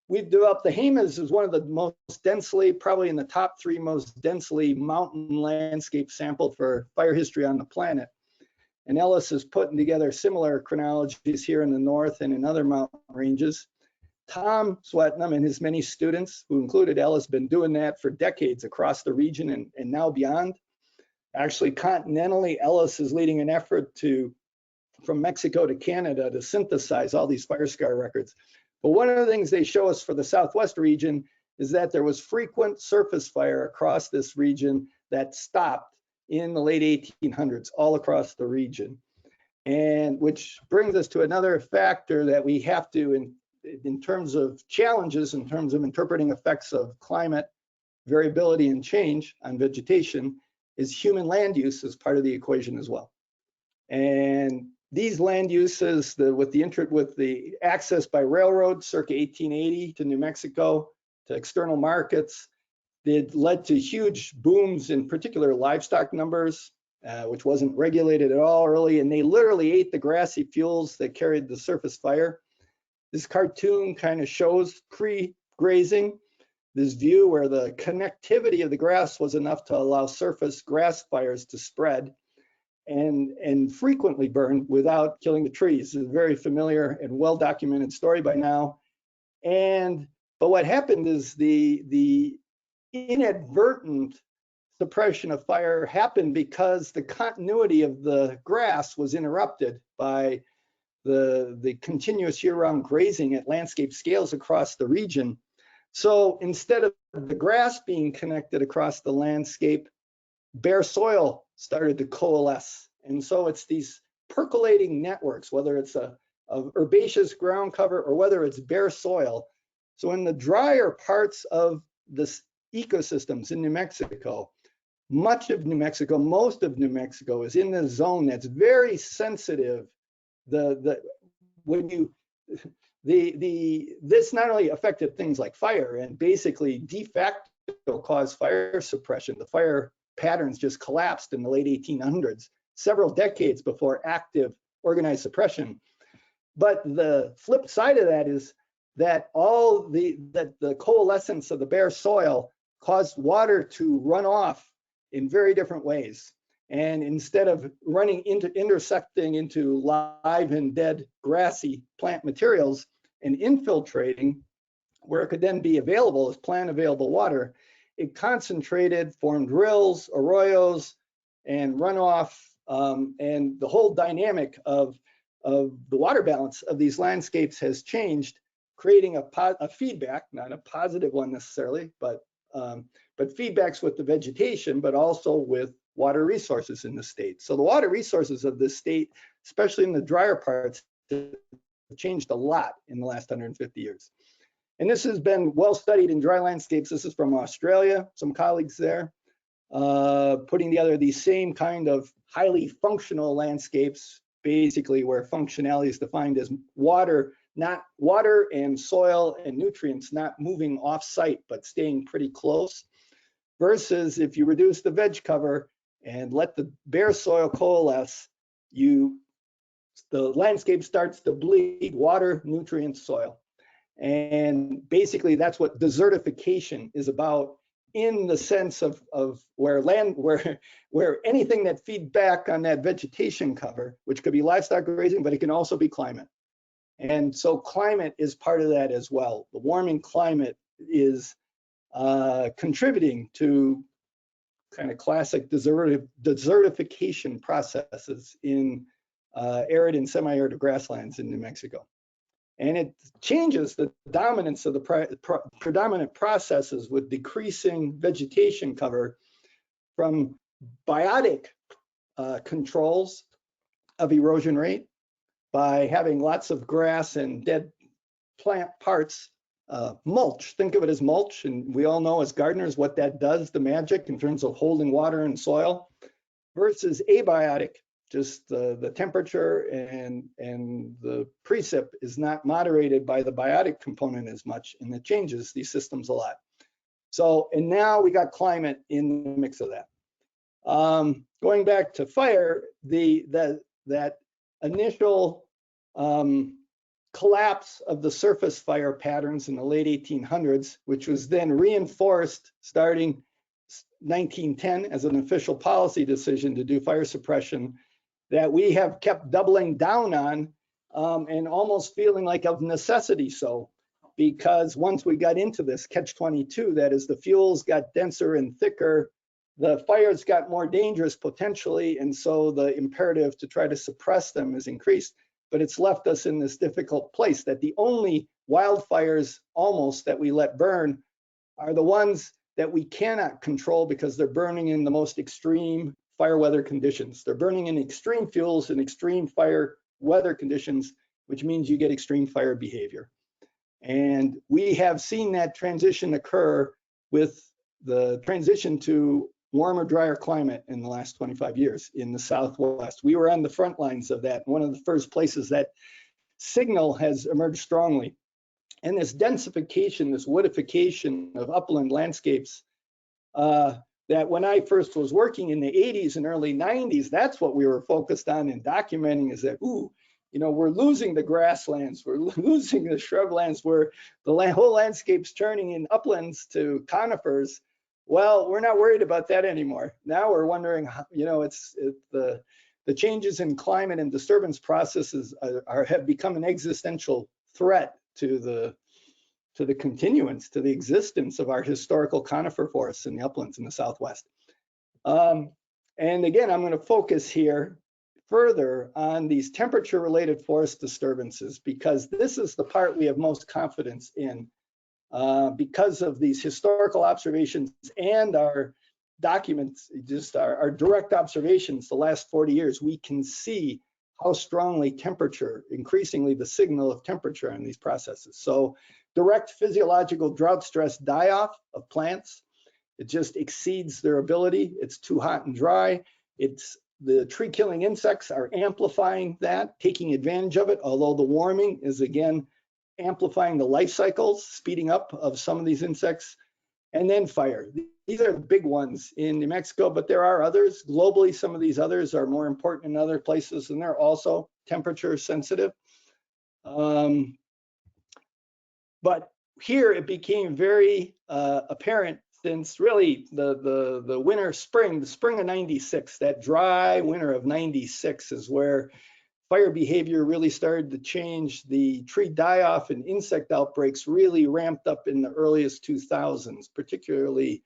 we've developed, the Jemez is one of the most densely, probably in the top 3 most densely mountain landscape sampled for fire history on the planet. And Ellis is putting together similar chronologies here in the north and in other mountain ranges. Tom Swetnam and his many students, who included Ellis, been doing that for decades across the region and now beyond. Actually, continentally, Ellis is leading an effort from Mexico to Canada to synthesize all these fire scar records. But one of the things they show us for the Southwest region is that there was frequent surface fire across this region that stopped in the late 1800s all across the region. And which brings us to another factor that we have to, in terms of challenges, in terms of interpreting effects of climate variability and change on vegetation, is human land use as part of the equation as well. And these land uses, with the access by railroad circa 1880 to New Mexico, to external markets, it led to huge booms in particular livestock numbers, which wasn't regulated at all early, and they literally ate the grassy fuels that carried the surface fire. This cartoon kind of shows pre-grazing, this view where the connectivity of the grass was enough to allow surface grass fires to spread and frequently burn without killing the trees. It's a very familiar and well-documented story by now. But what happened is the inadvertent suppression of fire happened because the continuity of the grass was interrupted by the continuous year-round grazing at landscape scales across the region. So instead of the grass being connected across the landscape, bare soil started to coalesce. And so it's these percolating networks, whether it's a herbaceous ground cover or whether it's bare soil. So in the drier parts of the ecosystems in New Mexico, much of New Mexico, most of New Mexico is in the zone that's very sensitive. This not only affected things like fire and basically de facto caused fire suppression. The fire patterns just collapsed in the late 1800s, several decades before active organized suppression. But the flip side of that is that the coalescence of the bare soil caused water to run off in very different ways. And instead of intersecting into live and dead grassy plant materials and infiltrating where it could then be available as plant available water, it concentrated, formed rills, arroyos, and runoff, and the whole dynamic of the water balance of these landscapes has changed, creating a feedback, not a positive one necessarily, but feedbacks with the vegetation, but also with water resources in the state. So the water resources of this state, especially in the drier parts, have changed a lot in the last 150 years. And this has been well studied in dry landscapes. This is from Australia, some colleagues there, putting together these same kind of highly functional landscapes, basically where functionality is defined as water and soil and nutrients not moving off site, but staying pretty close, versus if you reduce the veg cover and let the bare soil coalesce, the landscape starts to bleed water, nutrients, soil. And basically that's what desertification is about, in the sense of where anything that feed back on that vegetation cover, which could be livestock grazing, but it can also be climate. And so climate is part of that as well. The warming climate is contributing to kind of classic desertification processes in arid and semi-arid grasslands in New Mexico. And it changes the dominance of the predominant processes with decreasing vegetation cover from biotic controls of erosion rate by having lots of grass and dead plant parts, mulch. Think of it as mulch, and we all know as gardeners what that does, the magic in terms of holding water and soil, versus abiotic. Just the temperature and the precip is not moderated by the biotic component as much, and it changes these systems a lot. So, and now we got climate in the mix of that. Going back to fire, that initial collapse of the surface fire patterns in the late 1800s, which was then reinforced starting 1910 as an official policy decision to do fire suppression, that we have kept doubling down on, and almost feeling like of necessity so, because once we got into this catch-22, that is, the fuels got denser and thicker, the fires got more dangerous potentially, and so the imperative to try to suppress them is increased. But it's left us in this difficult place that the only wildfires almost that we let burn are the ones that we cannot control because they're burning in the most extreme fire weather conditions. They're burning in extreme fuels and extreme fire weather conditions, which means you get extreme fire behavior. And we have seen that transition occur with the transition to warmer, drier climate in the last 25 years in the Southwest. We were on the front lines of that. One of the first places that signal has emerged strongly. And this densification, this woodification of upland landscapes, that when I first was working in the 80s and early 90s, that's what we were focused on and documenting, is that, we're losing the grasslands, we're losing the shrublands, where the whole landscape's turning in uplands to conifers. Well, we're not worried about that anymore. Now we're wondering, the changes in climate and disturbance processes have become an existential threat to the continuance, to the existence of our historical conifer forests in the uplands in the Southwest. And again, I'm going to focus here further on these temperature-related forest disturbances, because this is the part we have most confidence in, because of these historical observations and our documents, just our direct observations the last 40 years. We can see how strongly temperature, increasingly the signal of temperature in these processes. So direct physiological drought stress die-off of plants, it just exceeds their ability. It's too hot and dry. The tree-killing insects are amplifying that, taking advantage of it, although the warming is again amplifying the life cycles, speeding up of some of these insects. And then fire. These are the big ones in New Mexico, but there are others. Globally, some of these others are more important in other places, and they're also temperature sensitive. But here it became very apparent since really the spring of 96, that dry winter of 96 is where fire behavior really started to change. The tree die-off and insect outbreaks really ramped up in the earliest 2000s, particularly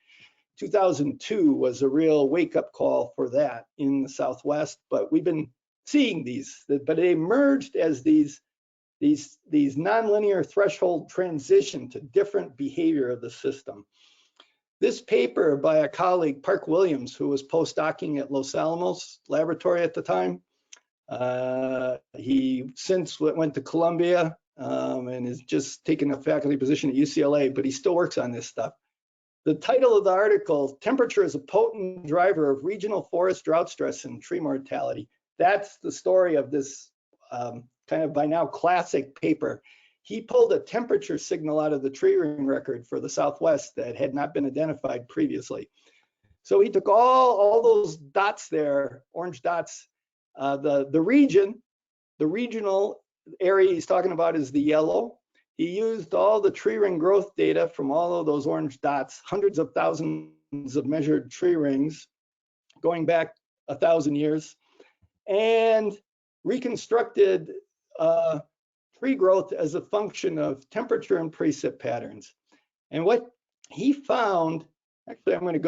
2002 was a real wake-up call for that in the Southwest. But we've been seeing these, but they emerged as these nonlinear threshold transition to different behavior of the system. This paper by a colleague, Park Williams, who was postdocing at Los Alamos Laboratory at the time, he since went to Columbia and is just taking a faculty position at UCLA, but he still works on this stuff. The title of the article, "Temperature is a Potent Driver of Regional Forest Drought Stress and Tree Mortality." That's the story of this kind of by now classic paper. He pulled a temperature signal out of the tree ring record for the Southwest that had not been identified previously. So he took all those dots there, orange dots, the regional area he's talking about is the yellow, he used all the tree ring growth data from all of those orange dots, hundreds of thousands of measured tree rings going back 1,000 years, and reconstructed tree growth as a function of temperature and precip patterns. And what he found, actually, I'm going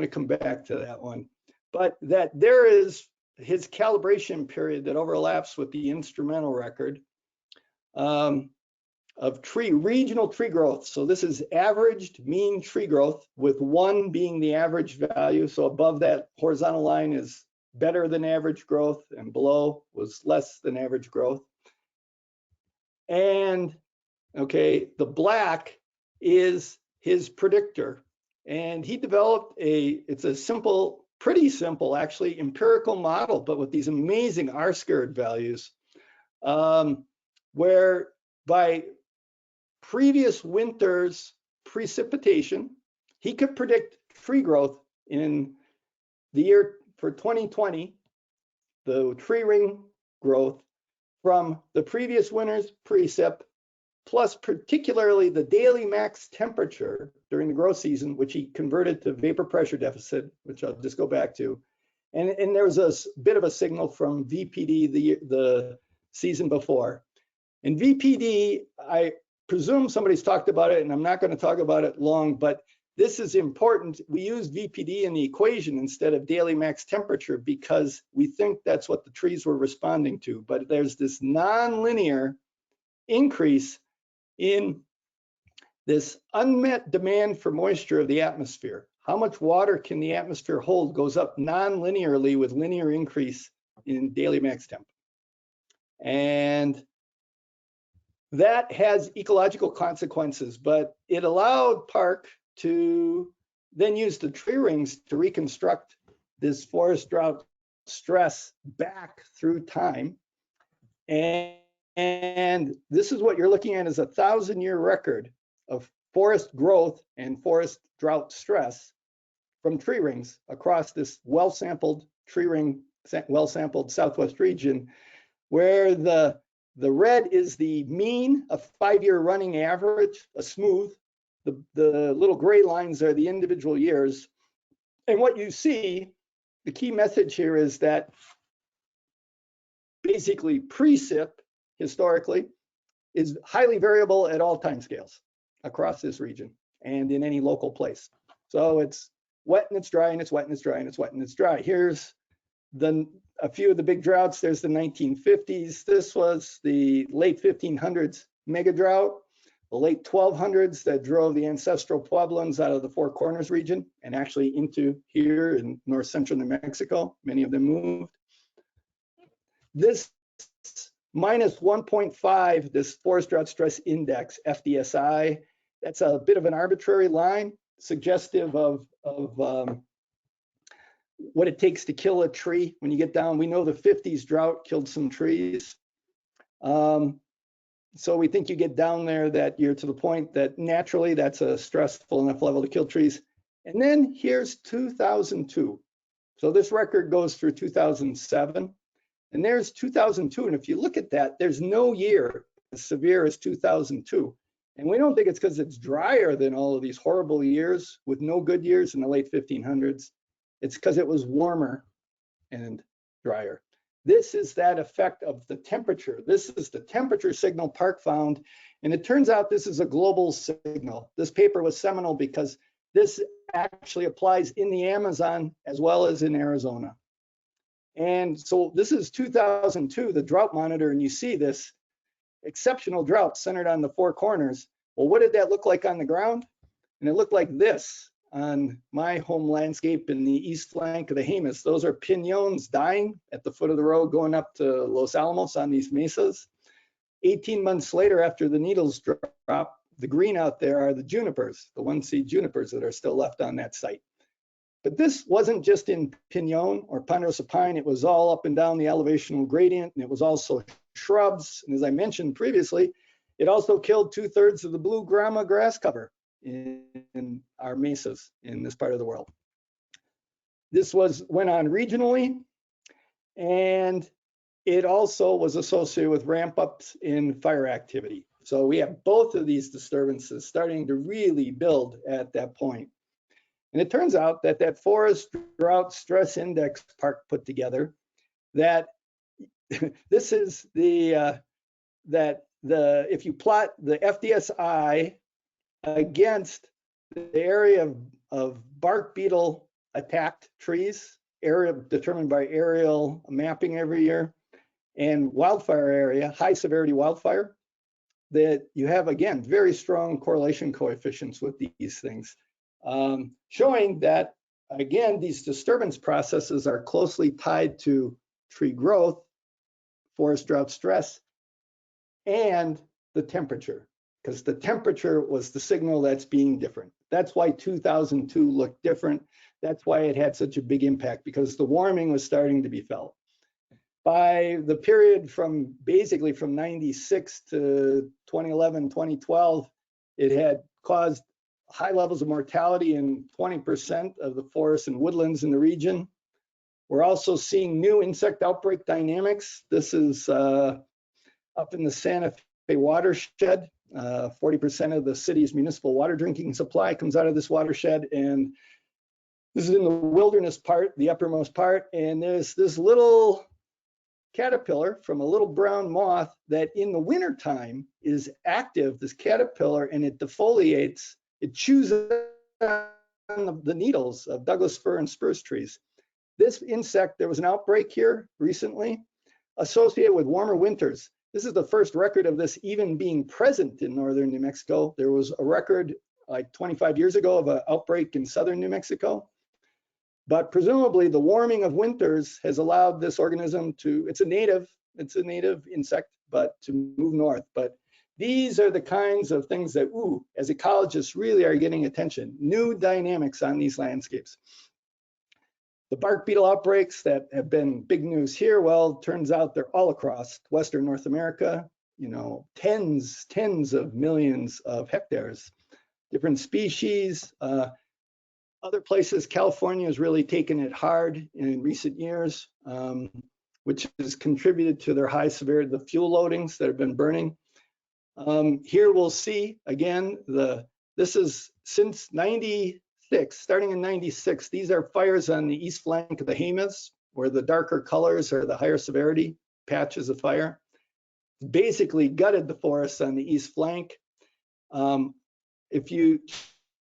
to come back to that one, but that there is his calibration period that overlaps with the instrumental record of regional tree growth. So this is averaged mean tree growth, with 1 being the average value. So above that horizontal line is better than average growth, and below was less than average growth. And okay, the black is his predictor. And he developed it's a simple, pretty simple actually, empirical model, but with these amazing R-squared values, where by previous winter's precipitation, he could predict tree growth in the year for 2020, the tree ring growth from the previous winter's precip, plus particularly the daily max temperature during the growth season, which he converted to vapor pressure deficit, which I'll just go back to. And there was a bit of a signal from VPD the season before. And VPD, I presume somebody's talked about it, and I'm not going to talk about it long, but this is important. We use VPD in the equation instead of daily max temperature because we think that's what the trees were responding to. But there's this nonlinear increase in this unmet demand for moisture of the atmosphere. How much water can the atmosphere hold goes up non-linearly with linear increase in daily max temp. And that has ecological consequences, but it allowed Park to then use the tree rings to reconstruct this forest drought stress back through time. And this is what you're looking at, is a 1,000-year record of forest growth and forest drought stress from tree rings across this well-sampled tree ring, well-sampled Southwest region, where the red is the mean, a 5-year running average, a smooth. The little gray lines are the individual years. And what you see, the key message here is that basically precip, historically, is highly variable at all time scales across this region and in any local place. So it's wet and it's dry and it's wet and it's dry and it's wet and it's dry. Here's a few of the big droughts. There's the 1950s. This was the late 1500s mega drought, the late 1200s that drove the ancestral Pueblans out of the Four Corners region and actually into here in north central New Mexico. Many of them moved. This minus 1.5, this forest drought stress index, FDSI, that's a bit of an arbitrary line, suggestive of what it takes to kill a tree. When you get down, we know the 50s drought killed some trees. So we think you get down there that year to the point that naturally that's a stressful enough level to kill trees. And then here's 2002. So this record goes through 2007. And there's 2002. And if you look at that, there's no year as severe as 2002. And we don't think it's because it's drier than all of these horrible years with no good years in the late 1500s. It's because it was warmer and drier. This is that effect of the temperature. This is the temperature signal Park found. And it turns out this is a global signal. This paper was seminal because this actually applies in the Amazon as well as in Arizona. And so this is 2002, the drought monitor, and you see this exceptional drought centered on the Four Corners. Well, what did that look like on the ground? And it looked like this on my home landscape in the east flank of the Jemez. Those are piñons dying at the foot of the road going up to Los Alamos on these mesas. 18 months later, after the needles drop, the green out there are the junipers, the one-seed junipers that are still left on that site. But this wasn't just in piñon or ponderosa pine, it was all up and down the elevational gradient, and it was also shrubs. And as I mentioned previously, it also killed 2/3 of the blue grama grass cover in our mesas in this part of the world. This went on regionally, and it also was associated with ramp ups in fire activity. So we have both of these disturbances starting to really build at that point. And it turns out that that forest drought stress index Park put together, that this is the if you plot the FDSI against the area of bark beetle attacked trees, area determined by aerial mapping every year, and wildfire area, high severity wildfire, that you have, again, very strong correlation coefficients with these things, showing that, again, these disturbance processes are closely tied to tree growth, forest drought stress, and the temperature, because the temperature was the signal that's being different. That's why 2002 looked different. That's why it had such a big impact, because the warming was starting to be felt. By the period from basically from 96 to 2011, 2012, it had caused high levels of mortality in 20% of the forests and woodlands in the region. We're also seeing new insect outbreak dynamics. This is up in the Santa Fe watershed. 40% of the city's municipal water drinking supply comes out of this watershed, and this is in the wilderness part, the uppermost part, and there's this little caterpillar from a little brown moth that in the wintertime is active, this caterpillar, and it defoliates, it chews on the needles of Douglas fir and spruce trees. This insect, there was an outbreak here recently associated with warmer winters. This is the first record of this even being present in northern New Mexico. There was a record like 25 years ago of an outbreak in southern New Mexico. But presumably the warming of winters has allowed this organism to, it's a native insect, but to move north. But these are the kinds of things that, as ecologists really are getting attention, new dynamics on these landscapes. The bark beetle outbreaks that have been big news here, well, turns out they're all across Western North America, you know, tens of millions of hectares, different species. Other places, California has really taken it hard in recent years, which has contributed to their high severity, the fuel loadings that have been burning. Here we'll see, again, this is since 96, starting in 96, these are fires on the east flank of the Jemez, where the darker colors are the higher severity patches of fire. Basically gutted the forests on the east flank. If you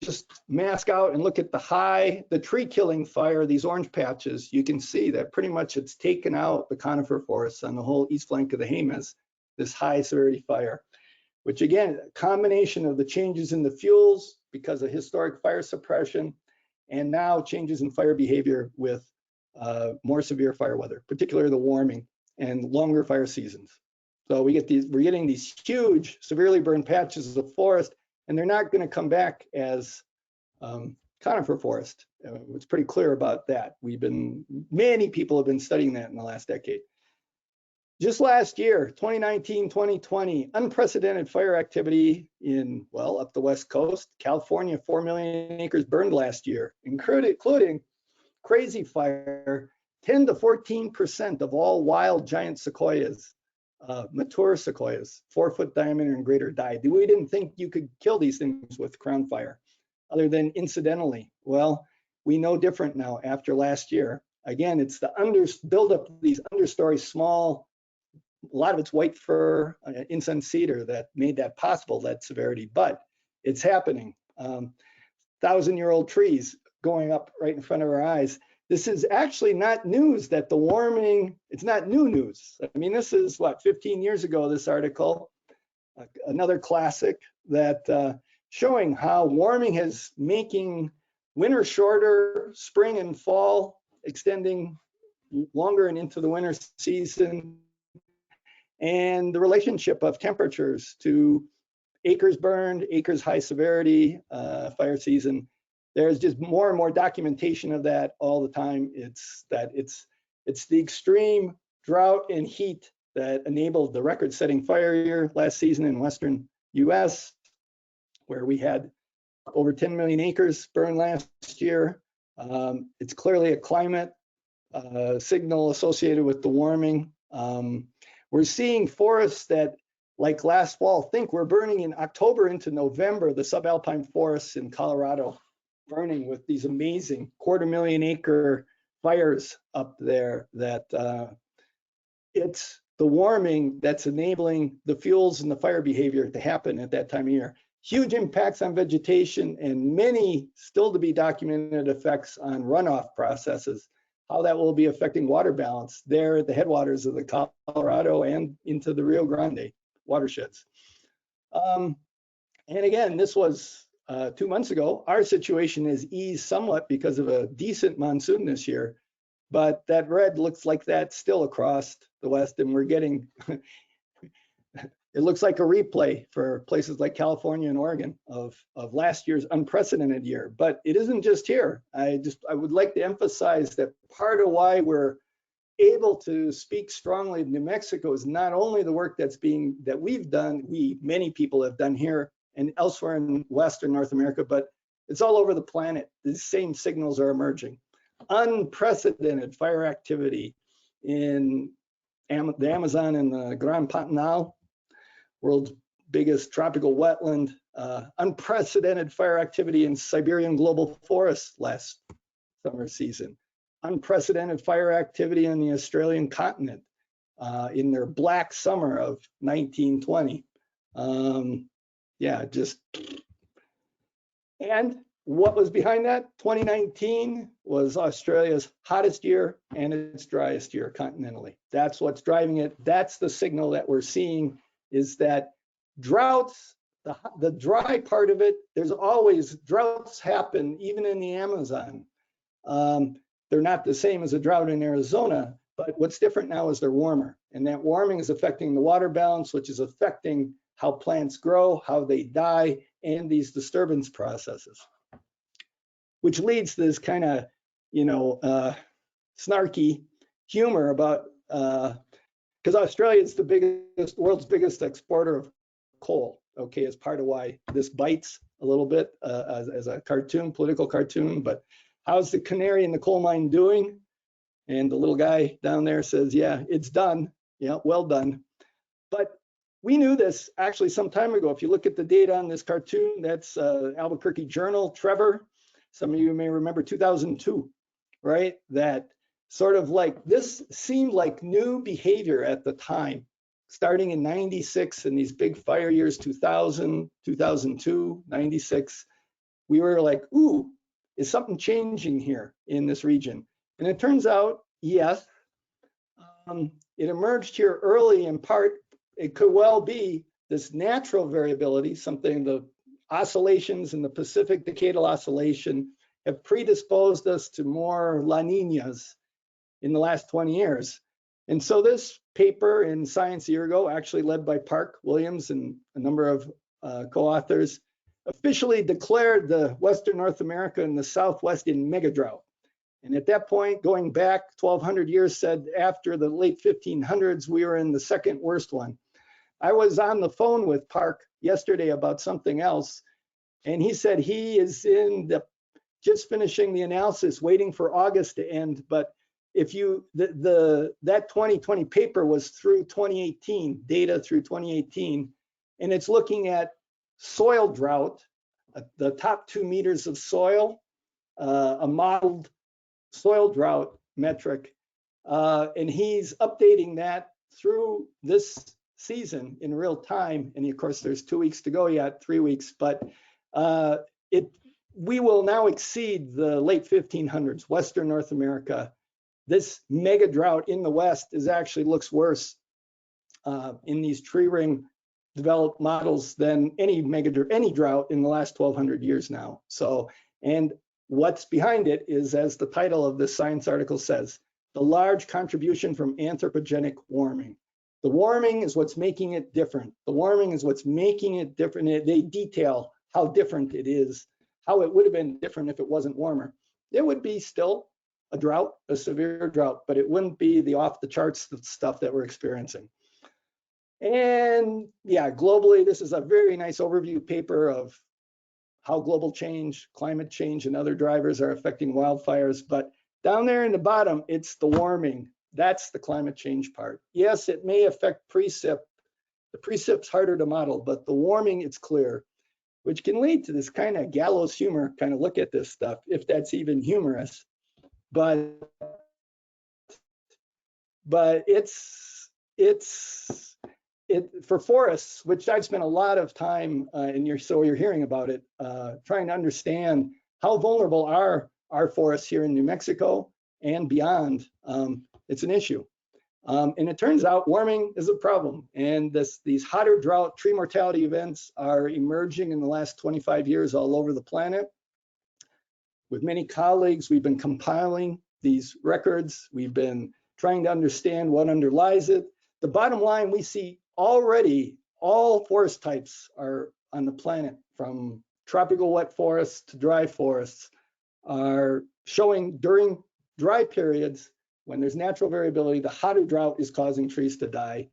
just mask out and look at the tree killing fire, these orange patches, you can see that pretty much it's taken out the conifer forests on the whole east flank of the Jemez, this high severity fire, which again, a combination of the changes in the fuels because of historic fire suppression, and now changes in fire behavior with more severe fire weather, particularly the warming and longer fire seasons. So we're getting these huge, severely burned patches of forest, and they're not going to come back as conifer forest. It's pretty clear about that. Many people have been studying that in the last decade. Just last year, 2019, 2020, unprecedented fire activity in, well, up the West Coast. California, 4 million acres burned last year, including crazy fire. 10 to 14% of all wild giant sequoias, mature sequoias, 4-foot diameter and greater, died. We didn't think you could kill these things with crown fire, other than incidentally. Well, we know different now after last year. Again, it's the buildup of these understory small, a lot of it's white fir, incense cedar that made that possible, that severity, but it's happening. 1,000-year-old trees going up right in front of our eyes. This is actually not news that the warming, it's not new news. I mean, this is what, 15 years ago, this article, another classic that showing how warming is making winter shorter, spring and fall extending longer and into the winter season, and the relationship of temperatures to acres burned, acres high severity, fire season. There's just more and more documentation of that all the time. It's the extreme drought and heat that enabled the record-setting fire year last season in Western US, where we had over 10 million acres burned last year. It's clearly a climate signal associated with the warming. We're seeing forests that like last fall, think we're burning in October into November, the subalpine forests in Colorado burning with these amazing 250,000 acre fires up there that it's the warming that's enabling the fuels and the fire behavior to happen at that time of year. Huge impacts on vegetation and many still to be documented effects on runoff processes, how that will be affecting water balance there at the headwaters of the Colorado and into the Rio Grande watersheds. And again, this was 2 months ago. Our situation has eased somewhat because of a decent monsoon this year, but that red looks like that's still across the West, and we're getting, it looks like a replay for places like California and Oregon of last year's unprecedented year. But it isn't just here. I would like to emphasize that part of why we're able to speak strongly of New Mexico is not only the work that we've done, many people have done here and elsewhere in Western North America, but it's all over the planet. The same signals are emerging. Unprecedented fire activity in the Amazon and the Grand Pantanal, world's biggest tropical wetland. Unprecedented fire activity in Siberian global forests last summer season. Unprecedented fire activity on the Australian continent in their black summer of 1920. And what was behind that? 2019 was Australia's hottest year and its driest year continentally. That's what's driving it. That's the signal that we're seeing, is that droughts, the dry part of it, there's always droughts happen even in the Amazon. They're not the same as a drought in Arizona, but what's different now is they're warmer, and that warming is affecting the water balance, which is affecting how plants grow, how they die, and these disturbance processes, which leads to this kind of, snarky humor about, because Australia is the world's biggest exporter of coal, okay, as part of why this bites a little bit as a cartoon, political cartoon. But how's the canary in the coal mine doing? And the little guy down there says, yeah, it's done. Yeah, well done. But we knew this actually some time ago. If you look at the data on this cartoon, that's Albuquerque Journal, Trevor. Some of you may remember 2002, right? That sort of like, this seemed like new behavior at the time, starting in 96 and these big fire years, 2000, 2002, 96. We were like, ooh, is something changing here in this region? And it turns out, yes, it emerged here early in part. It could well be this natural variability, something the oscillations in the Pacific Decadal Oscillation have predisposed us to more La Niñas in the last 20 years. And so this paper in Science a year ago, actually led by Park Williams and a number of co-authors, officially declared the Western North America and the Southwest in mega drought. And at that point, going back 1,200 years, said after the late 1500s, we were in the second worst one. I was on the phone with Park yesterday about something else, and he said he is just finishing the analysis, waiting for August to end. But if you, that 2020 paper was through 2018, data through 2018, and it's looking at soil drought, the top 2 meters of soil, a modeled soil drought metric, and he's updating that through this season in real time. And of course, there's 2 weeks to go yet, 3 weeks, but we will now exceed the late 1500s, Western North America. This mega drought in the West actually looks worse in these tree ring developed models than any drought in the last 1,200 years now. So, and what's behind it is, as the title of this science article says, the large contribution from anthropogenic warming. The warming is what's making it different. The warming is what's making it different. They detail how different it is, how it would have been different if it wasn't warmer. It would be still a drought, a severe drought, but it wouldn't be the off the charts stuff that we're experiencing. And yeah, globally, this is a very nice overview paper of how global change, climate change, and other drivers are affecting wildfires. But down there in the bottom, it's the warming. That's the climate change part. Yes, it may affect precip, The precip's harder to model, but the warming, it's clear, which can lead to this kind of gallows humor, kind of look at this stuff, if that's even humorous. But for forests, which I've spent a lot of time, so you're hearing about it, trying to understand how vulnerable are our forests here in New Mexico and beyond. It's an issue. And it turns out warming is a problem. And these hotter drought tree mortality events are emerging in the last 25 years all over the planet. With many colleagues, we've been compiling these records. We've been trying to understand what underlies it. The bottom line, we see already all forest types are on the planet, from tropical wet forests to dry forests, are showing during dry periods, when there's natural variability, the hotter drought is causing trees to die,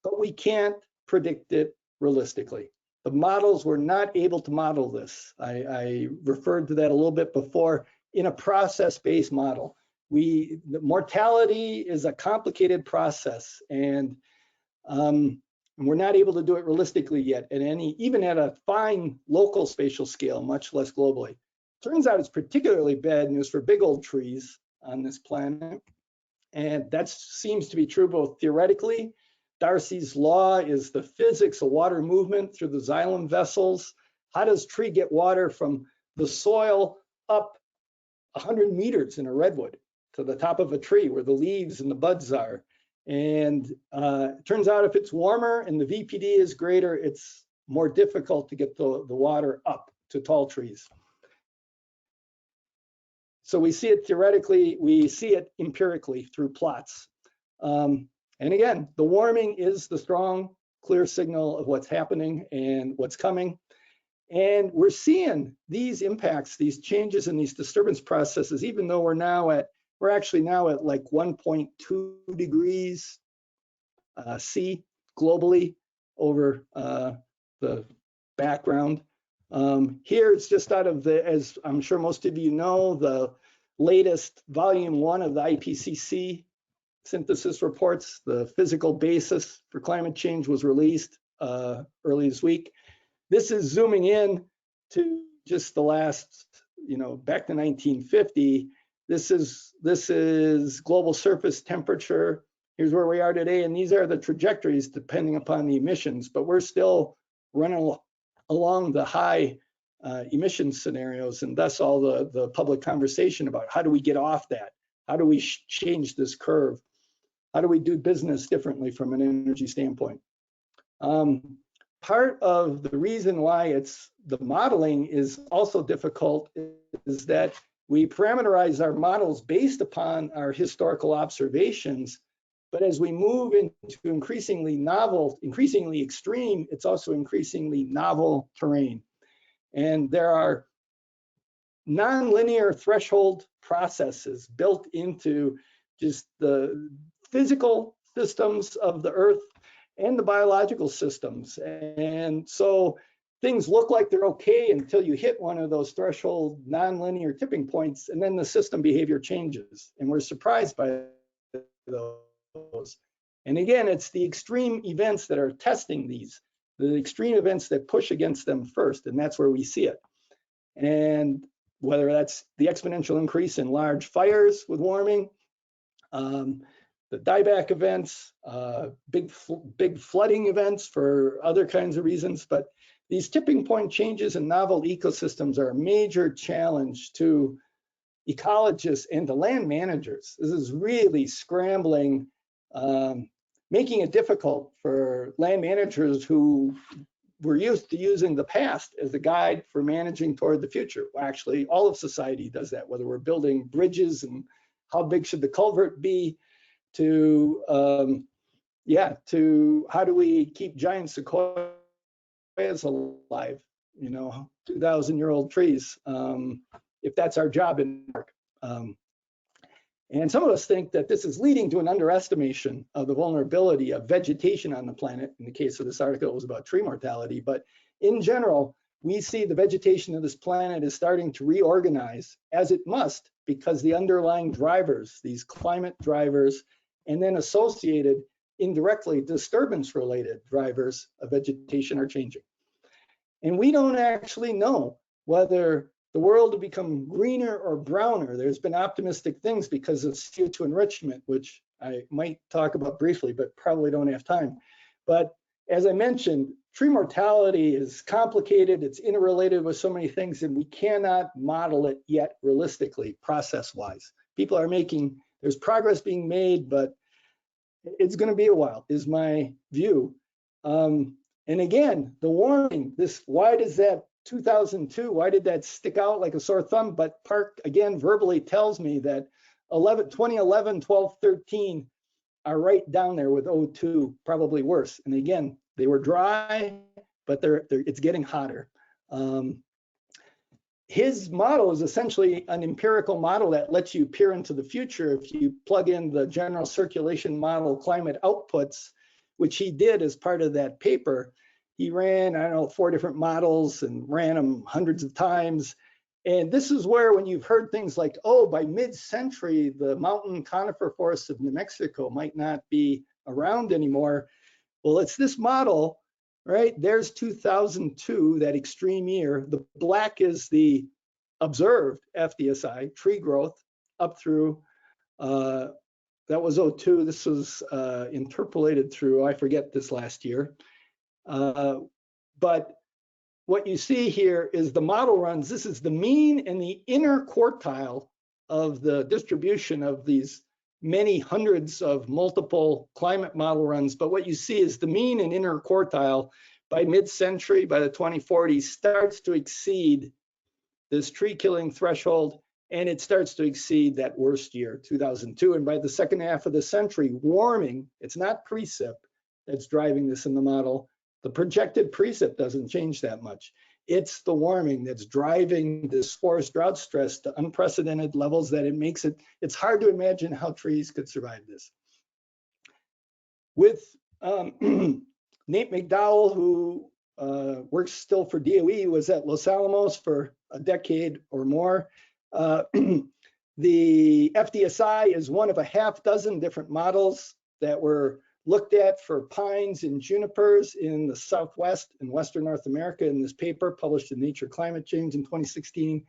but we can't predict it realistically. The models were not able to model this. I referred to that a little bit before. In a process-based model, the mortality is a complicated process, and we're not able to do it realistically yet, even at a fine local spatial scale, much less globally. Turns out it's particularly bad news for big old trees on this planet. And that seems to be true both theoretically. Darcy's law is the physics of water movement through the xylem vessels. How does tree get water from the soil up 100 meters in a redwood to the top of a tree where the leaves and the buds are? And it turns out if it's warmer and the VPD is greater, it's more difficult to get the water up to tall trees. So we see it theoretically, we see it empirically through plots. And again, the warming is the strong, clear signal of what's happening and what's coming. And we're seeing these impacts, these changes in these disturbance processes, even though we're actually now at like 1.2 degrees C globally over the background. Here it's just out of as I'm sure most of you know, the latest volume 1 of the IPCC synthesis reports. The physical basis for climate change was released early this week. This is zooming in to just the last, back to 1950. This is global surface temperature. Here's where we are today, and these are the trajectories depending upon the emissions, but we're still running along the high emission scenarios, and thus all the public conversation about how do we get off that? How do we change this curve? How do we do business differently from an energy standpoint? Part of the reason why the modeling is also difficult is that we parameterize our models based upon our historical observations, but as we move into increasingly novel, increasingly extreme, it's also increasingly novel terrain. And there are nonlinear threshold processes built into just the physical systems of the Earth and the biological systems. And so things look like they're okay until you hit one of those threshold nonlinear tipping points, and then the system behavior changes. And we're surprised by those. And again, it's the extreme events that are testing these, the extreme events that push against them first, and that's where we see it. And whether that's the exponential increase in large fires with warming, the dieback events, big flooding events for other kinds of reasons, but these tipping point changes in novel ecosystems are a major challenge to ecologists and to land managers. This is really scrambling, making it difficult for land managers who were used to using the past as a guide for managing toward the future. Well, actually, all of society does that, whether we're building bridges and how big should the culvert be, to how do we keep giant sequoias alive, 2,000-year-old trees, if that's our job in work. And some of us think that this is leading to an underestimation of the vulnerability of vegetation on the planet. In the case of this article, it was about tree mortality. But in general, we see the vegetation of this planet is starting to reorganize, as it must, because the underlying drivers, these climate drivers, and then associated indirectly disturbance-related drivers of vegetation are changing. And we don't actually know whether the world will become greener or browner. There's been optimistic things because of CO2 enrichment, which I might talk about briefly, but probably don't have time. But as I mentioned, tree mortality is complicated. It's interrelated with so many things, and we cannot model it yet realistically, process-wise. People are there's progress being made, but it's going to be a while, is my view. And again, the warming, why does that 2002, why did that stick out like a sore thumb? But Park, again, verbally tells me that 2011, 12, 13 are right down there with 02, probably worse. And again, they were dry, but it's getting hotter. His model is essentially an empirical model that lets you peer into the future. If you plug in the general circulation model climate outputs, which he did as part of that paper, he ran, I don't know, 4 different models and ran them hundreds of times. And this is where, when you've heard things like, oh, by mid-century, the mountain conifer forests of New Mexico might not be around anymore. Well, it's this model, right? There's 2002, that extreme year. The black is the observed FDSI, tree growth, up through, that was 02. This was interpolated through, I forget this last year. But what you see here is the model runs. This is the mean and the inner quartile of the distribution of these many hundreds of multiple climate model runs. But what you see is the mean and inner quartile by mid-century, by the 2040s, starts to exceed this tree killing threshold, and it starts to exceed that worst year, 2002. And by the second half of the century, warming, it's not precip that's driving this in the model. The projected precip doesn't change that much. It's the warming that's driving this forest drought stress to unprecedented levels that it's hard to imagine how trees could survive this. With Nate McDowell, who works still for DOE, was at Los Alamos for a decade or more. The FDSI is one of a half dozen different models that were looked at for pines and junipers in the Southwest and Western North America in this paper published in Nature Climate Change in 2016.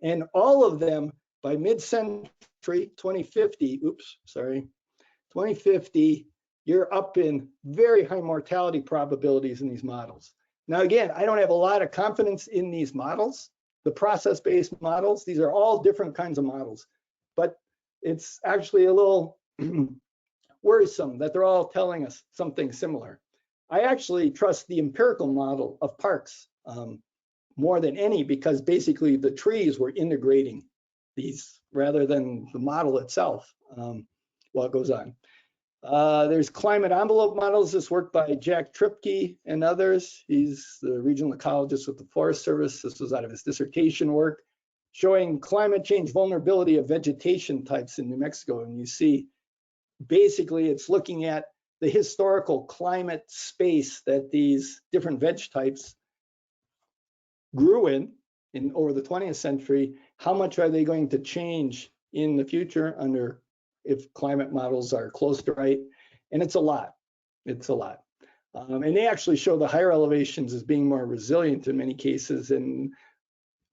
And all of them by mid-century, 2050, 2050, you're up in very high mortality probabilities in these models. Now, again, I don't have a lot of confidence in these models, the process-based models. These are all different kinds of models, but it's actually a little worrisome that they're all telling us something similar. I actually trust the empirical model of Parks more than any, because basically the trees were integrating these rather than the model itself while it goes on. There's climate envelope models. This work by Jack Tripke and others. He's the regional ecologist with the Forest Service. This was out of his dissertation work, showing climate change vulnerability of vegetation types in New Mexico. And you see, basically, it's looking at the historical climate space that these different veg types grew in over the 20th century. How much are they going to change in the future if climate models are close to right? And it's a lot. It's a lot. And they actually show the higher elevations as being more resilient in many cases. And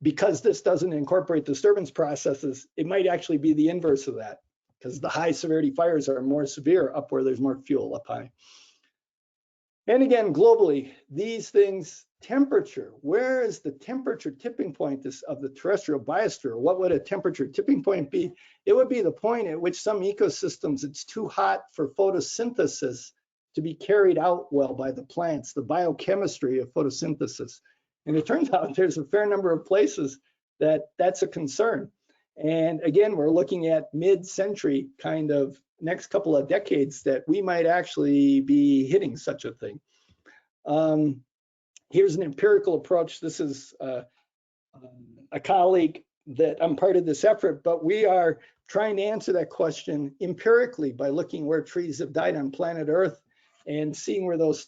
because this doesn't incorporate disturbance processes, it might actually be the inverse of that, because the high severity fires are more severe up where there's more fuel up high. And again, globally, these things, temperature, where is the temperature tipping point of the terrestrial biosphere? What would a temperature tipping point be? It would be the point at which some ecosystems, it's too hot for photosynthesis to be carried out well by the plants, the biochemistry of photosynthesis. And it turns out there's a fair number of places that's a concern. And again, we're looking at mid-century kind of next couple of decades that we might actually be hitting such a thing. Here's an empirical approach. This is a colleague that I'm part of this effort, but we are trying to answer that question empirically by looking where trees have died on planet Earth and seeing where those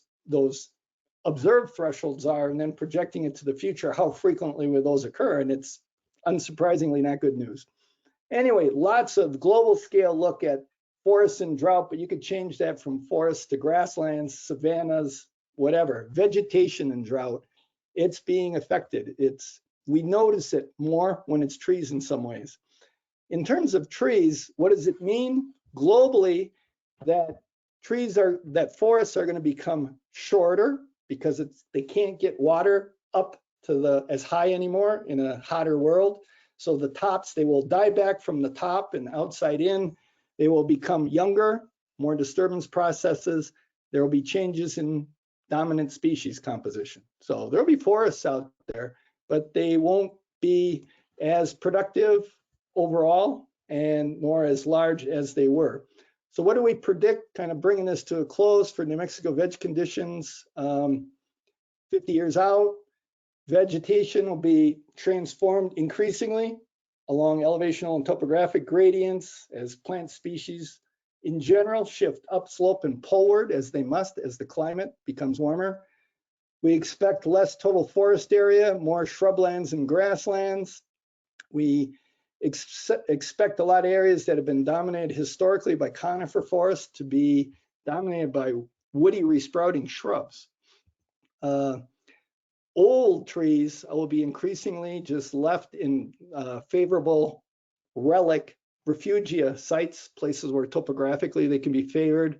observed thresholds are, and then projecting it to the future, how frequently will those occur? And it's unsurprisingly not good news. Anyway, lots of global scale look at forests in drought, but you could change that from forests to grasslands, savannas, whatever. Vegetation in drought, it's being affected. We notice it more when it's trees in some ways. In terms of trees, what does it mean globally? That forests are going to become shorter because they can't get water up to as high anymore in a hotter world. So the tops, they will die back from the top and outside in. They will become younger, more disturbance processes. There will be changes in dominant species composition. So there'll be forests out there, but they won't be as productive overall and nor as large as they were. So what do we predict, kind of bringing this to a close for New Mexico veg conditions 50 years out? Vegetation will be transformed increasingly along elevational and topographic gradients as plant species in general shift upslope and poleward as they must as the climate becomes warmer. We expect less total forest area, more shrublands and grasslands. We expect a lot of areas that have been dominated historically by conifer forests to be dominated by woody resprouting shrubs. Old trees will be increasingly just left in favorable relic refugia sites, places where topographically they can be favored.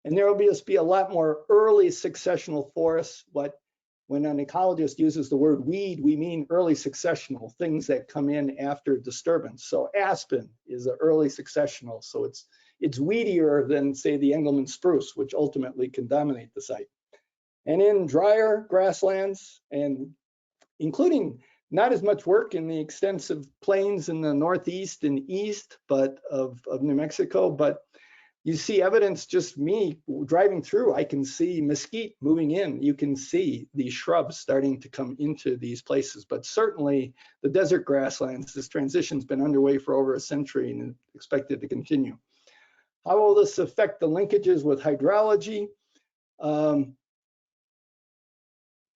And there will just be a lot more early successional forests. When an ecologist uses the word weed, we mean early successional, things that come in after disturbance. So aspen is an early successional, so it's weedier than, say, the Engelmann spruce, which ultimately can dominate the site. And in drier grasslands, and including not as much work in the extensive plains in the northeast and east of New Mexico, but you see evidence, just me driving through, I can see mesquite moving in. You can see these shrubs starting to come into these places, but certainly the desert grasslands, this transition's been underway for over a century and expected to continue. How will this affect the linkages with hydrology?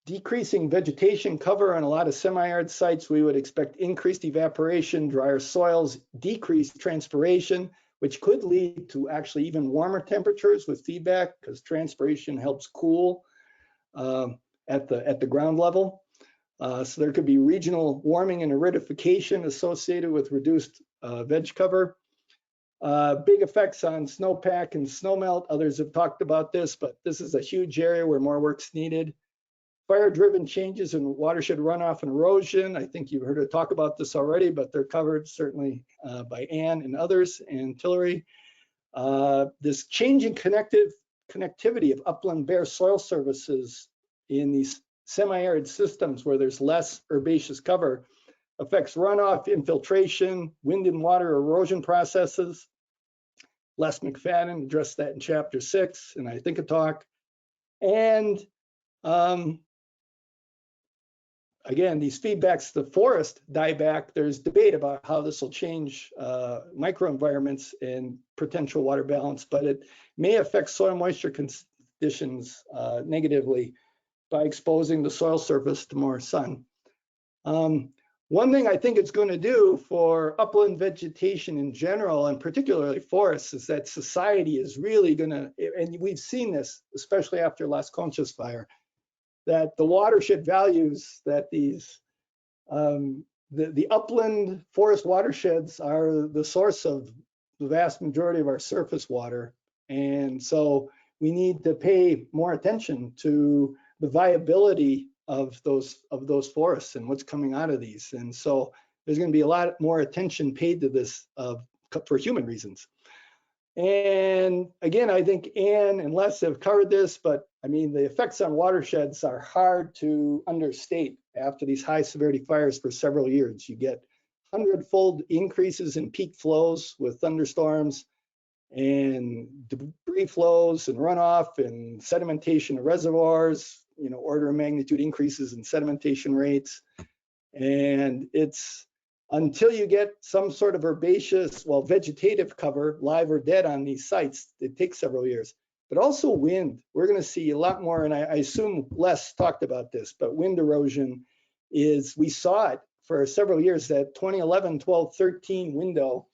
Decreasing vegetation cover on a lot of semi-arid sites, we would expect increased evaporation, drier soils, decreased transpiration, which could lead to actually even warmer temperatures with feedback because transpiration helps cool at the ground level. So there could be regional warming and aridification associated with reduced veg cover. Big effects on snowpack and snowmelt. Others have talked about this, but this is a huge area where more work's needed. Fire-driven changes in watershed runoff and erosion. I think you've heard her talk about this already, but they're covered certainly by Ann and others and Tillery. This changing connectivity of upland bare soil surfaces in these semi-arid systems where there's less herbaceous cover affects runoff, infiltration, wind and water erosion processes. Les McFadden addressed that in chapter 6, and I think a talk. And again, these feedbacks to the forest die back. There's debate about how this will change microenvironments and potential water balance, but it may affect soil moisture conditions negatively by exposing the soil surface to more sun. One thing I think it's going to do for upland vegetation in general, and particularly forests, is that society is really going to, and we've seen this, especially after Las Conchas fire, that the watershed values that these, the upland forest watersheds are the source of the vast majority of our surface water. And so we need to pay more attention to the viability of those forests and what's coming out of these. And so there's going to be a lot more attention paid to this for human reasons. And again, I think Ann and Les have covered this, but I mean, the effects on watersheds are hard to understate after these high severity fires for several years. You get 100-fold increases in peak flows with thunderstorms and debris flows and runoff and sedimentation of reservoirs, you know, order of magnitude increases in sedimentation rates. And it's until you get some sort of herbaceous, well, vegetative cover, live or dead on these sites, it takes several years. But also wind, we're going to see a lot more, and I assume Les talked about this, but wind erosion we saw it for several years, that 2011, 12, 13 window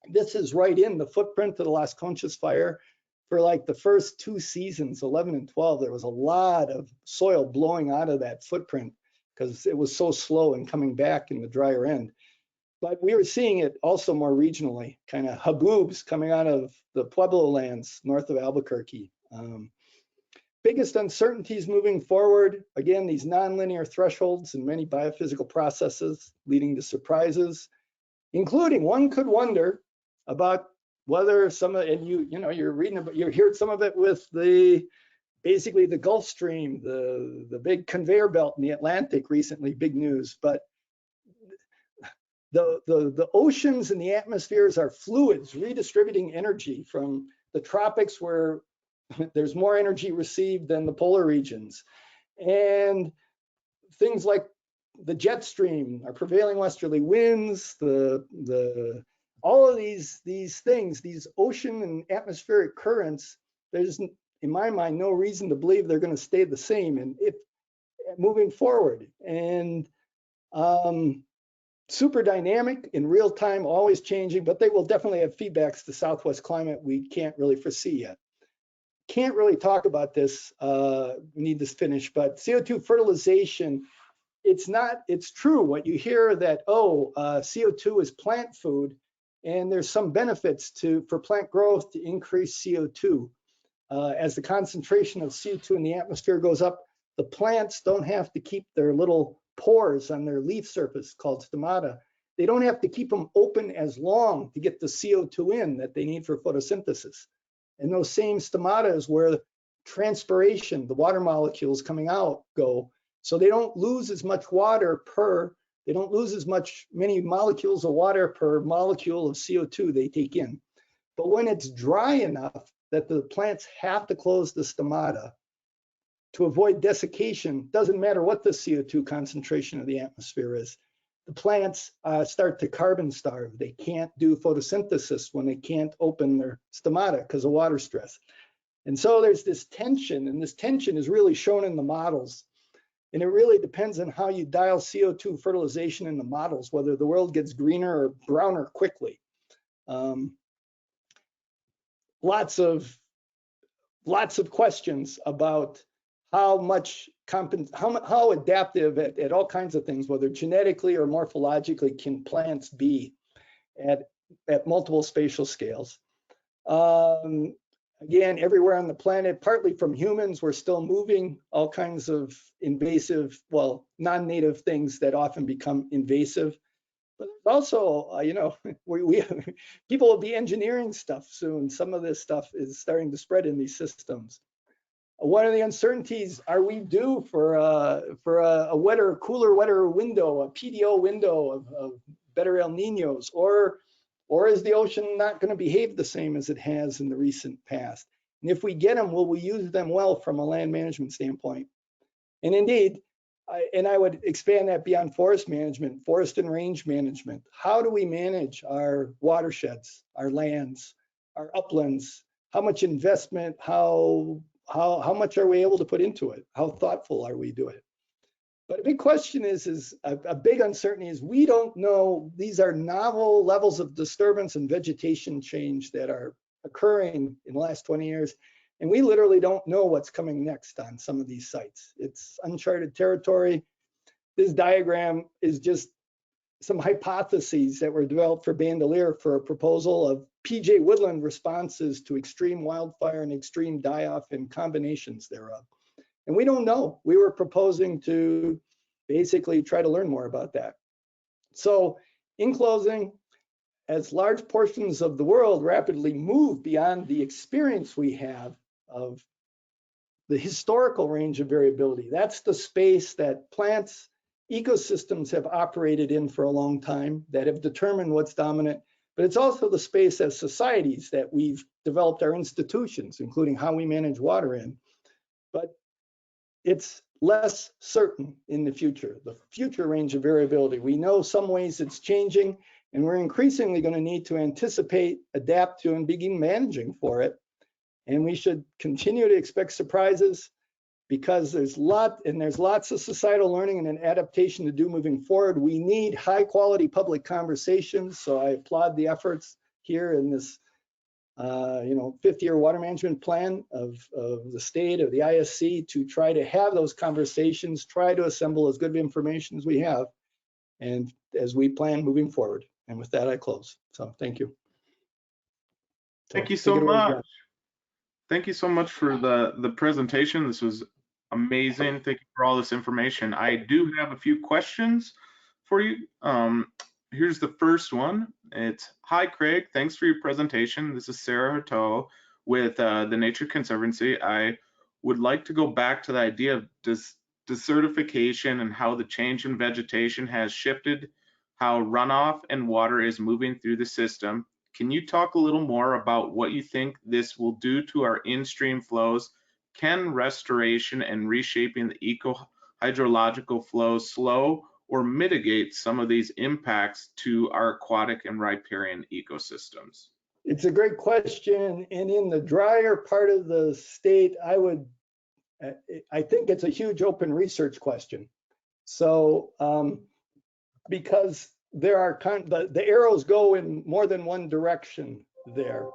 This is right in the footprint of the Las Conchas fire. For like the first 2 seasons, 11 and 12, there was a lot of soil blowing out of that footprint because it was so slow in coming back in the drier end. But we were seeing it also more regionally, kind of haboobs coming out of the Pueblo lands north of Albuquerque. Biggest uncertainties moving forward, again, these nonlinear thresholds in many biophysical processes leading to surprises, including one could wonder about whether some of, and you're reading about, you heard some of it with basically the Gulf Stream, the big conveyor belt in the Atlantic recently, big news. But the oceans and the atmospheres are fluids redistributing energy from the tropics where there's more energy received than the polar regions. And things like the jet stream, our prevailing westerly winds, all of these things, these ocean and atmospheric currents, there's, in my mind, no reason to believe they're going to stay the same and if moving forward. And super dynamic in real time, always changing, but they will definitely have feedbacks to Southwest climate we can't really foresee yet. Can't really talk about this, we need to finish, but CO2 fertilization, it's true what you hear that, CO2 is plant food and there's some benefits for plant growth to increase CO2. As the concentration of CO2 in the atmosphere goes up, the plants don't have to keep their little pores on their leaf surface called stomata. They don't have to keep them open as long to get the CO2 in that they need for photosynthesis. And those same stomata is where transpiration, the water molecules coming out, go. So they don't lose as much water they don't lose as many molecules of water per molecule of CO2 they take in. But when it's dry enough that the plants have to close the stomata to avoid desiccation, doesn't matter what the CO2 concentration of the atmosphere is, the plants start to carbon starve. They can't do photosynthesis when they can't open their stomata because of water stress. And so there's this tension, and this tension is really shown in the models. And it really depends on how you dial CO2 fertilization in the models, whether the world gets greener or browner quickly. Lots of questions about how adaptive at all kinds of things, whether genetically or morphologically, can plants be at multiple spatial scales. Again, everywhere on the planet, partly from humans, we're still moving all kinds of invasive, well, non-native things that often become invasive. But also, people will be engineering stuff soon. Some of this stuff is starting to spread in these systems. One of the uncertainties, are we due for a wetter, cooler, wetter window, a PDO window of better El Niños, or is the ocean not going to behave the same as it has in the recent past? And if we get them, will we use them well from a land management standpoint? And indeed, I would expand that beyond forest management, forest and range management. How do we manage our watersheds, our lands, our uplands? How much investment, how much are we able to put into it? How thoughtful are we doing it? But a big question is a big uncertainty is we don't know. These are novel levels of disturbance and vegetation change that are occurring in the last 20 years. And we literally don't know what's coming next on some of these sites. It's uncharted territory. This diagram is just some hypotheses that were developed for Bandelier for a proposal of PJ woodland responses to extreme wildfire and extreme die-off and combinations thereof. And we don't know. We were proposing to basically try to learn more about that. So in closing, as large portions of the world rapidly move beyond the experience we have of the historical range of variability, that's the space that plants, ecosystems have operated in for a long time, that have determined what's dominant, but it's also the space as societies that we've developed our institutions, including how we manage water in. But it's less certain in the future range of variability. We know some ways it's changing, and we're increasingly going to need to anticipate, adapt to, and begin managing for it. And we should continue to expect surprises because there's lots of societal learning and an adaptation to do moving forward. We need high quality public conversations, so I applaud the efforts here in this 50-year water management plan of the state, of the ISC, to try to have those conversations, try to assemble as good of information as we have, and as we plan moving forward. And with that, I close. So thank you. Thank you take so it away, much. John. Thank you so much for the presentation. This was amazing. Thank you for all this information. I do have a few questions for you. Here's the first one. It's, hi Craig, thanks for your presentation. This is Sarah Hutto with the Nature Conservancy. I would like to go back to the idea of desertification and how the change in vegetation has shifted how runoff and water is moving through the system. Can you talk a little more about what you think this will do to our in-stream flows? Can restoration and reshaping the eco-hydrological flows slow or mitigate some of these impacts to our aquatic and riparian ecosystems? It's a great question. And in the drier part of the state, I think it's a huge open research question. So because there are the arrows go in more than one direction there.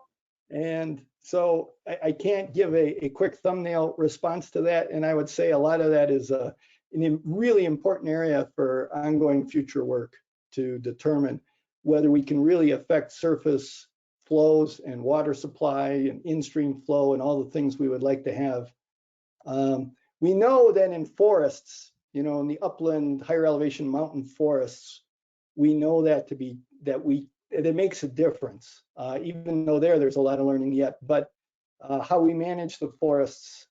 And so I can't give a quick thumbnail response to that. And I would say a lot of that is a really important area for ongoing future work to determine whether we can really affect surface flows and water supply and in-stream flow and all the things we would like to have. We know that in forests, in the upland, higher elevation mountain forests, we know that it makes a difference, even though there's a lot of learning yet. But how we manage the forests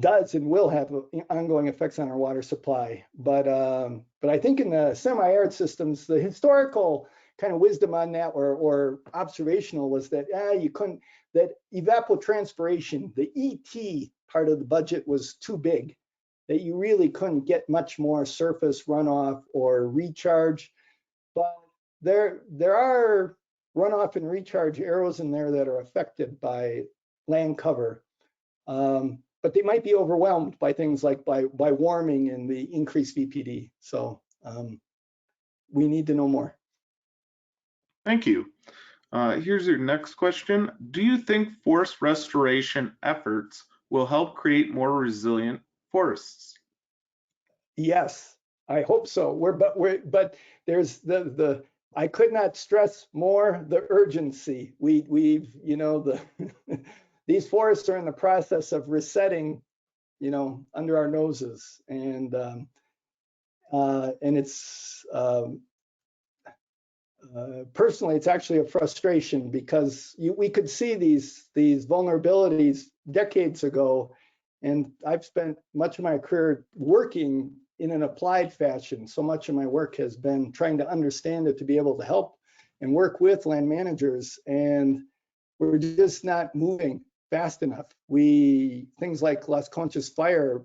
does and will have ongoing effects on our water supply. But I think in the semi-arid systems, the historical kind of wisdom on that, or observational, was that that evapotranspiration, the ET part of the budget, was too big, that you really couldn't get much more surface runoff or recharge. But there are runoff and recharge arrows in there that are affected by land cover. But they might be overwhelmed by things like by warming and the increased VPD. So we need to know more. Thank you. Here's your next question. Do you think forest restoration efforts will help create more resilient forests? Yes, I hope so. But there's I could not stress more the urgency. We've these forests are in the process of resetting, under our noses, and it's personally, it's actually a frustration, because we could see these vulnerabilities decades ago, and I've spent much of my career working in an applied fashion. So much of my work has been trying to understand it, to be able to help and work with land managers, and we're just not moving fast enough. Things like Las Conchas fire,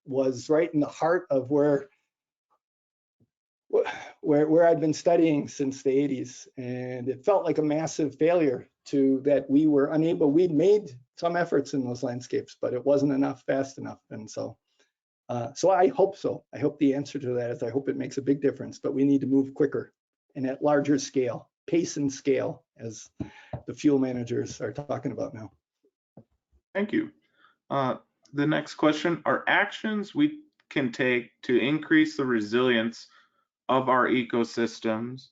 was right in the heart of where I'd been studying since the 80s, and it felt like a massive failure that we were unable. We'd made some efforts in those landscapes, but it wasn't enough fast enough. And so I hope so. I hope the answer to that is, I hope it makes a big difference, but we need to move quicker and at larger scale, pace and scale, as the fuel managers are talking about now. Thank you. The next question, are actions we can take to increase the resilience of our ecosystems?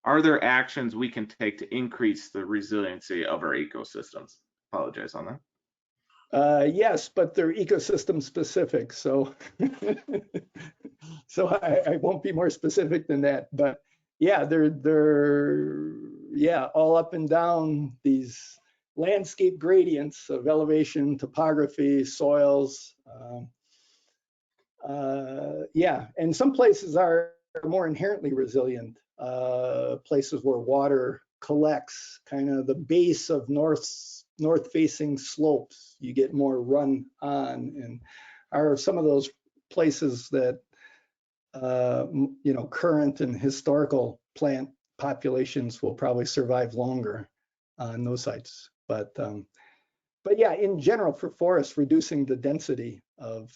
Are there actions we can take to increase the resiliency of our ecosystems? Apologize on that. Yes, but they're ecosystem specific. So, so I won't be more specific than that. But yeah, they're all up and down these landscape gradients of elevation, topography, soils. And some places are more inherently resilient. Places where water collects, kind of the base of north-facing slopes, you get more run on, and are some of those places that current and historical plant populations will probably survive longer on those sites. But but yeah, in general, for forests, reducing the density of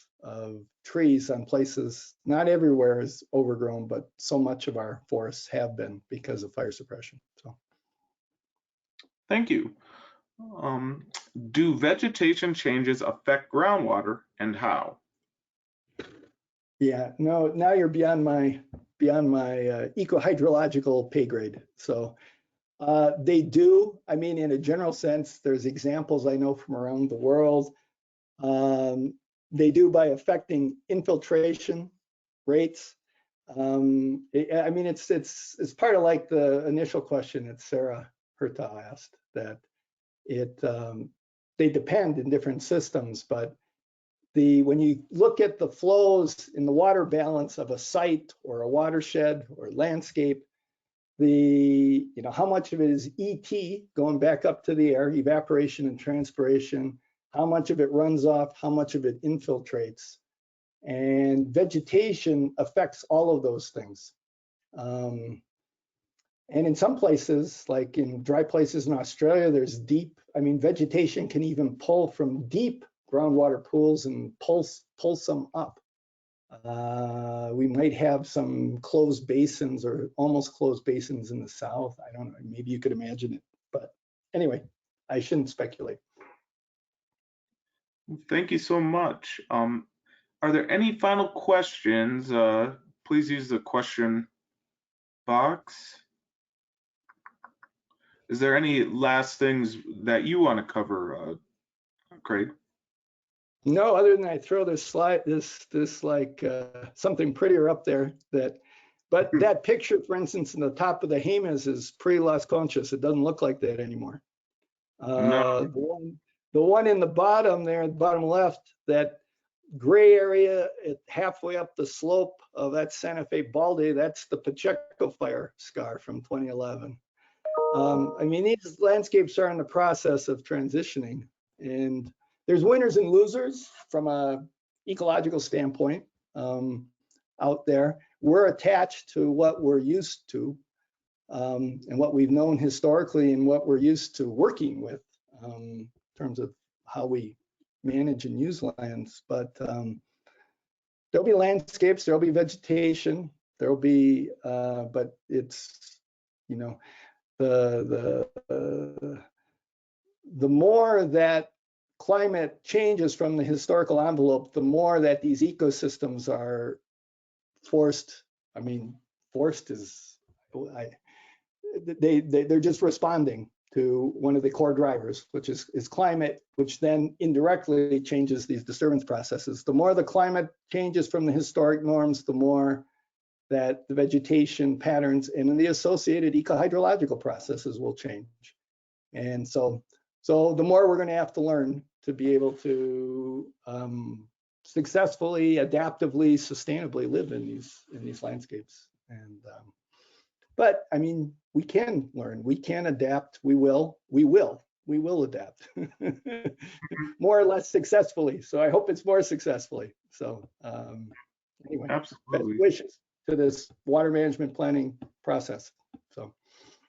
trees on places, not everywhere is overgrown, but so much of our forests have been because of fire suppression. So, Thank you. Um, do vegetation changes affect groundwater and how? yeah, no, now you're beyond my eco-hydrological pay grade. So they do. I mean, in a general sense, there's examples I know from around the world. Um, they do by affecting infiltration rates. I mean, it's part of like the initial question that Sarah Herta asked, that they depend in different systems, but when you look at the flows in the water balance of a site or a watershed or landscape, how much of it is ET going back up to the air, evaporation and transpiration, how much of it runs off, how much of it infiltrates. And vegetation affects all of those things. And in some places, like in dry places in Australia, there's vegetation can even pull from deep groundwater pools and pull some up. We might have some closed basins or almost closed basins in the south. I don't know, maybe you could imagine it. But anyway, I shouldn't speculate. Thank you so much. Are there any final questions? Please use the question box. Is there any last things that you want to cover, Craig? No, other than I throw this slide, like something prettier up there but that picture, for instance, in the top of the Jemez is pre-Las Conchas. It doesn't look like that anymore. No. The one in the bottom there, the bottom left, that gray area halfway up the slope of that Santa Fe Balde, that's the Pacheco fire scar from 2011. I mean, these landscapes are in the process of transitioning, and there's winners and losers from a ecological standpoint out there. We're attached to what we're used to and what we've known historically and what we're used to working with in terms of how we manage and use lands. But there'll be landscapes, there'll be vegetation, there'll be, but it's, the more that climate changes from the historical envelope, the more that these ecosystems are forced. I mean, forced is, they're just responding to one of the core drivers, which is climate, which then indirectly changes these disturbance processes. The more the climate changes from the historic norms, the more that the vegetation patterns and the associated eco-hydrological processes will change. And so the more we're going to have to learn to be able to successfully, adaptively, sustainably live in these landscapes. And but I mean, we can learn, we can adapt, we will adapt more or less successfully. So I hope it's more successfully. So anyway, Absolutely. best wishes to this water management planning process. So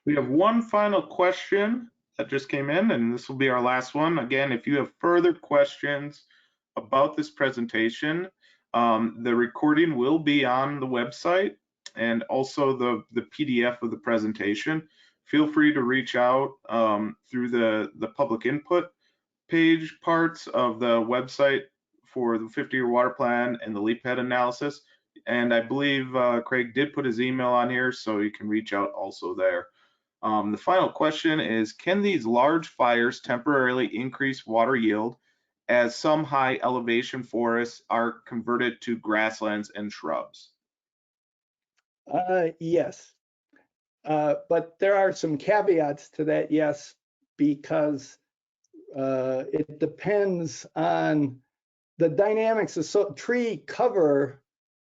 we have one final question that just came in, and this will be our last one. Again, if you have further questions about this presentation, the recording will be on the website and also the PDF of the presentation. Feel free to reach out through the public input page parts of the website for the 50-year water plan and the leap head analysis. And I believe Craig did put his email on here, so you can reach out also there. The final question is, can these large fires temporarily increase water yield as some high elevation forests are converted to grasslands and shrubs? yes, but there are some caveats to that, yes, because it depends on the dynamics of tree cover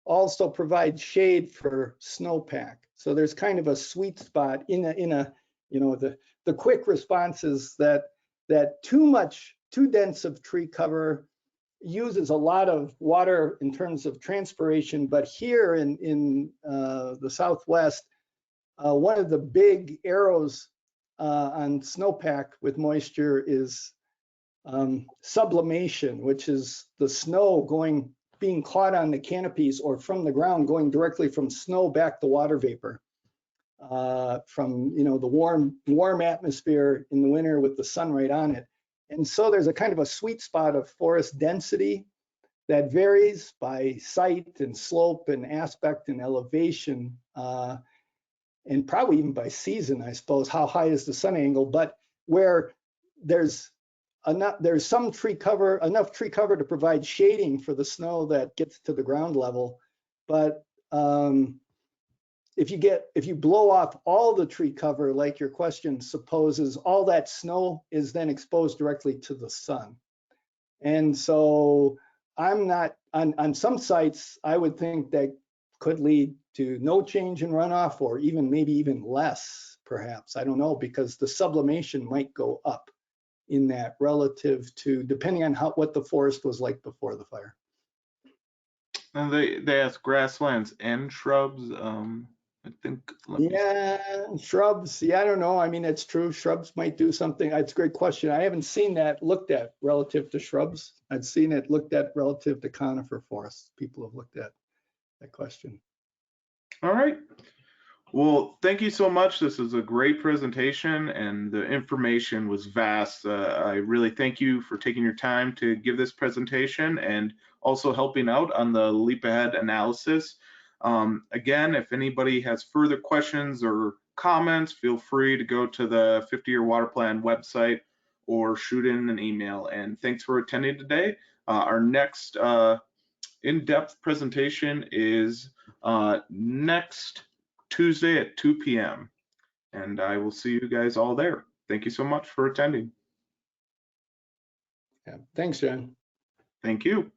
also provides shade for snowpack. So there's kind of a sweet spot in the quick responses that too dense of tree cover uses a lot of water in terms of transpiration. But here in the Southwest, one of the big arrows on snowpack with moisture is sublimation, which is the snow being caught on the canopies or from the ground, going directly from snow back to water vapor from the warm atmosphere in the winter with the sun right on it. And so there's a kind of a sweet spot of forest density that varies by site and slope and aspect and elevation, and probably even by season, I suppose. How high is the sun angle? But where there's some tree cover, enough tree cover to provide shading for the snow that gets to the ground level. But if you blow off all the tree cover, like your question supposes, all that snow is then exposed directly to the sun. And so I'm not on some sites, I would think that could lead to no change in runoff, or maybe even less, perhaps. I don't know, because the sublimation might go up in that relative to, depending on what the forest was like before the fire. And they ask grasslands and shrubs. I think. Yeah, shrubs. Yeah, I don't know. I mean, it's true. Shrubs might do something. It's a great question. I haven't seen that looked at relative to shrubs. I've seen it looked at relative to conifer forests. People have looked at that question. All right. Well, thank you so much. This is a great presentation, and the information was vast. I really thank you for taking your time to give this presentation and also helping out on the leap ahead analysis. Again, if anybody has further questions or comments, feel free to go to the 50-year water plan website or shoot in an email. And thanks for attending today. Our next in-depth presentation is next Tuesday at 2 p.m. And I will see you guys all there. Thank you so much for attending. Yeah. Thanks, John. Thank you.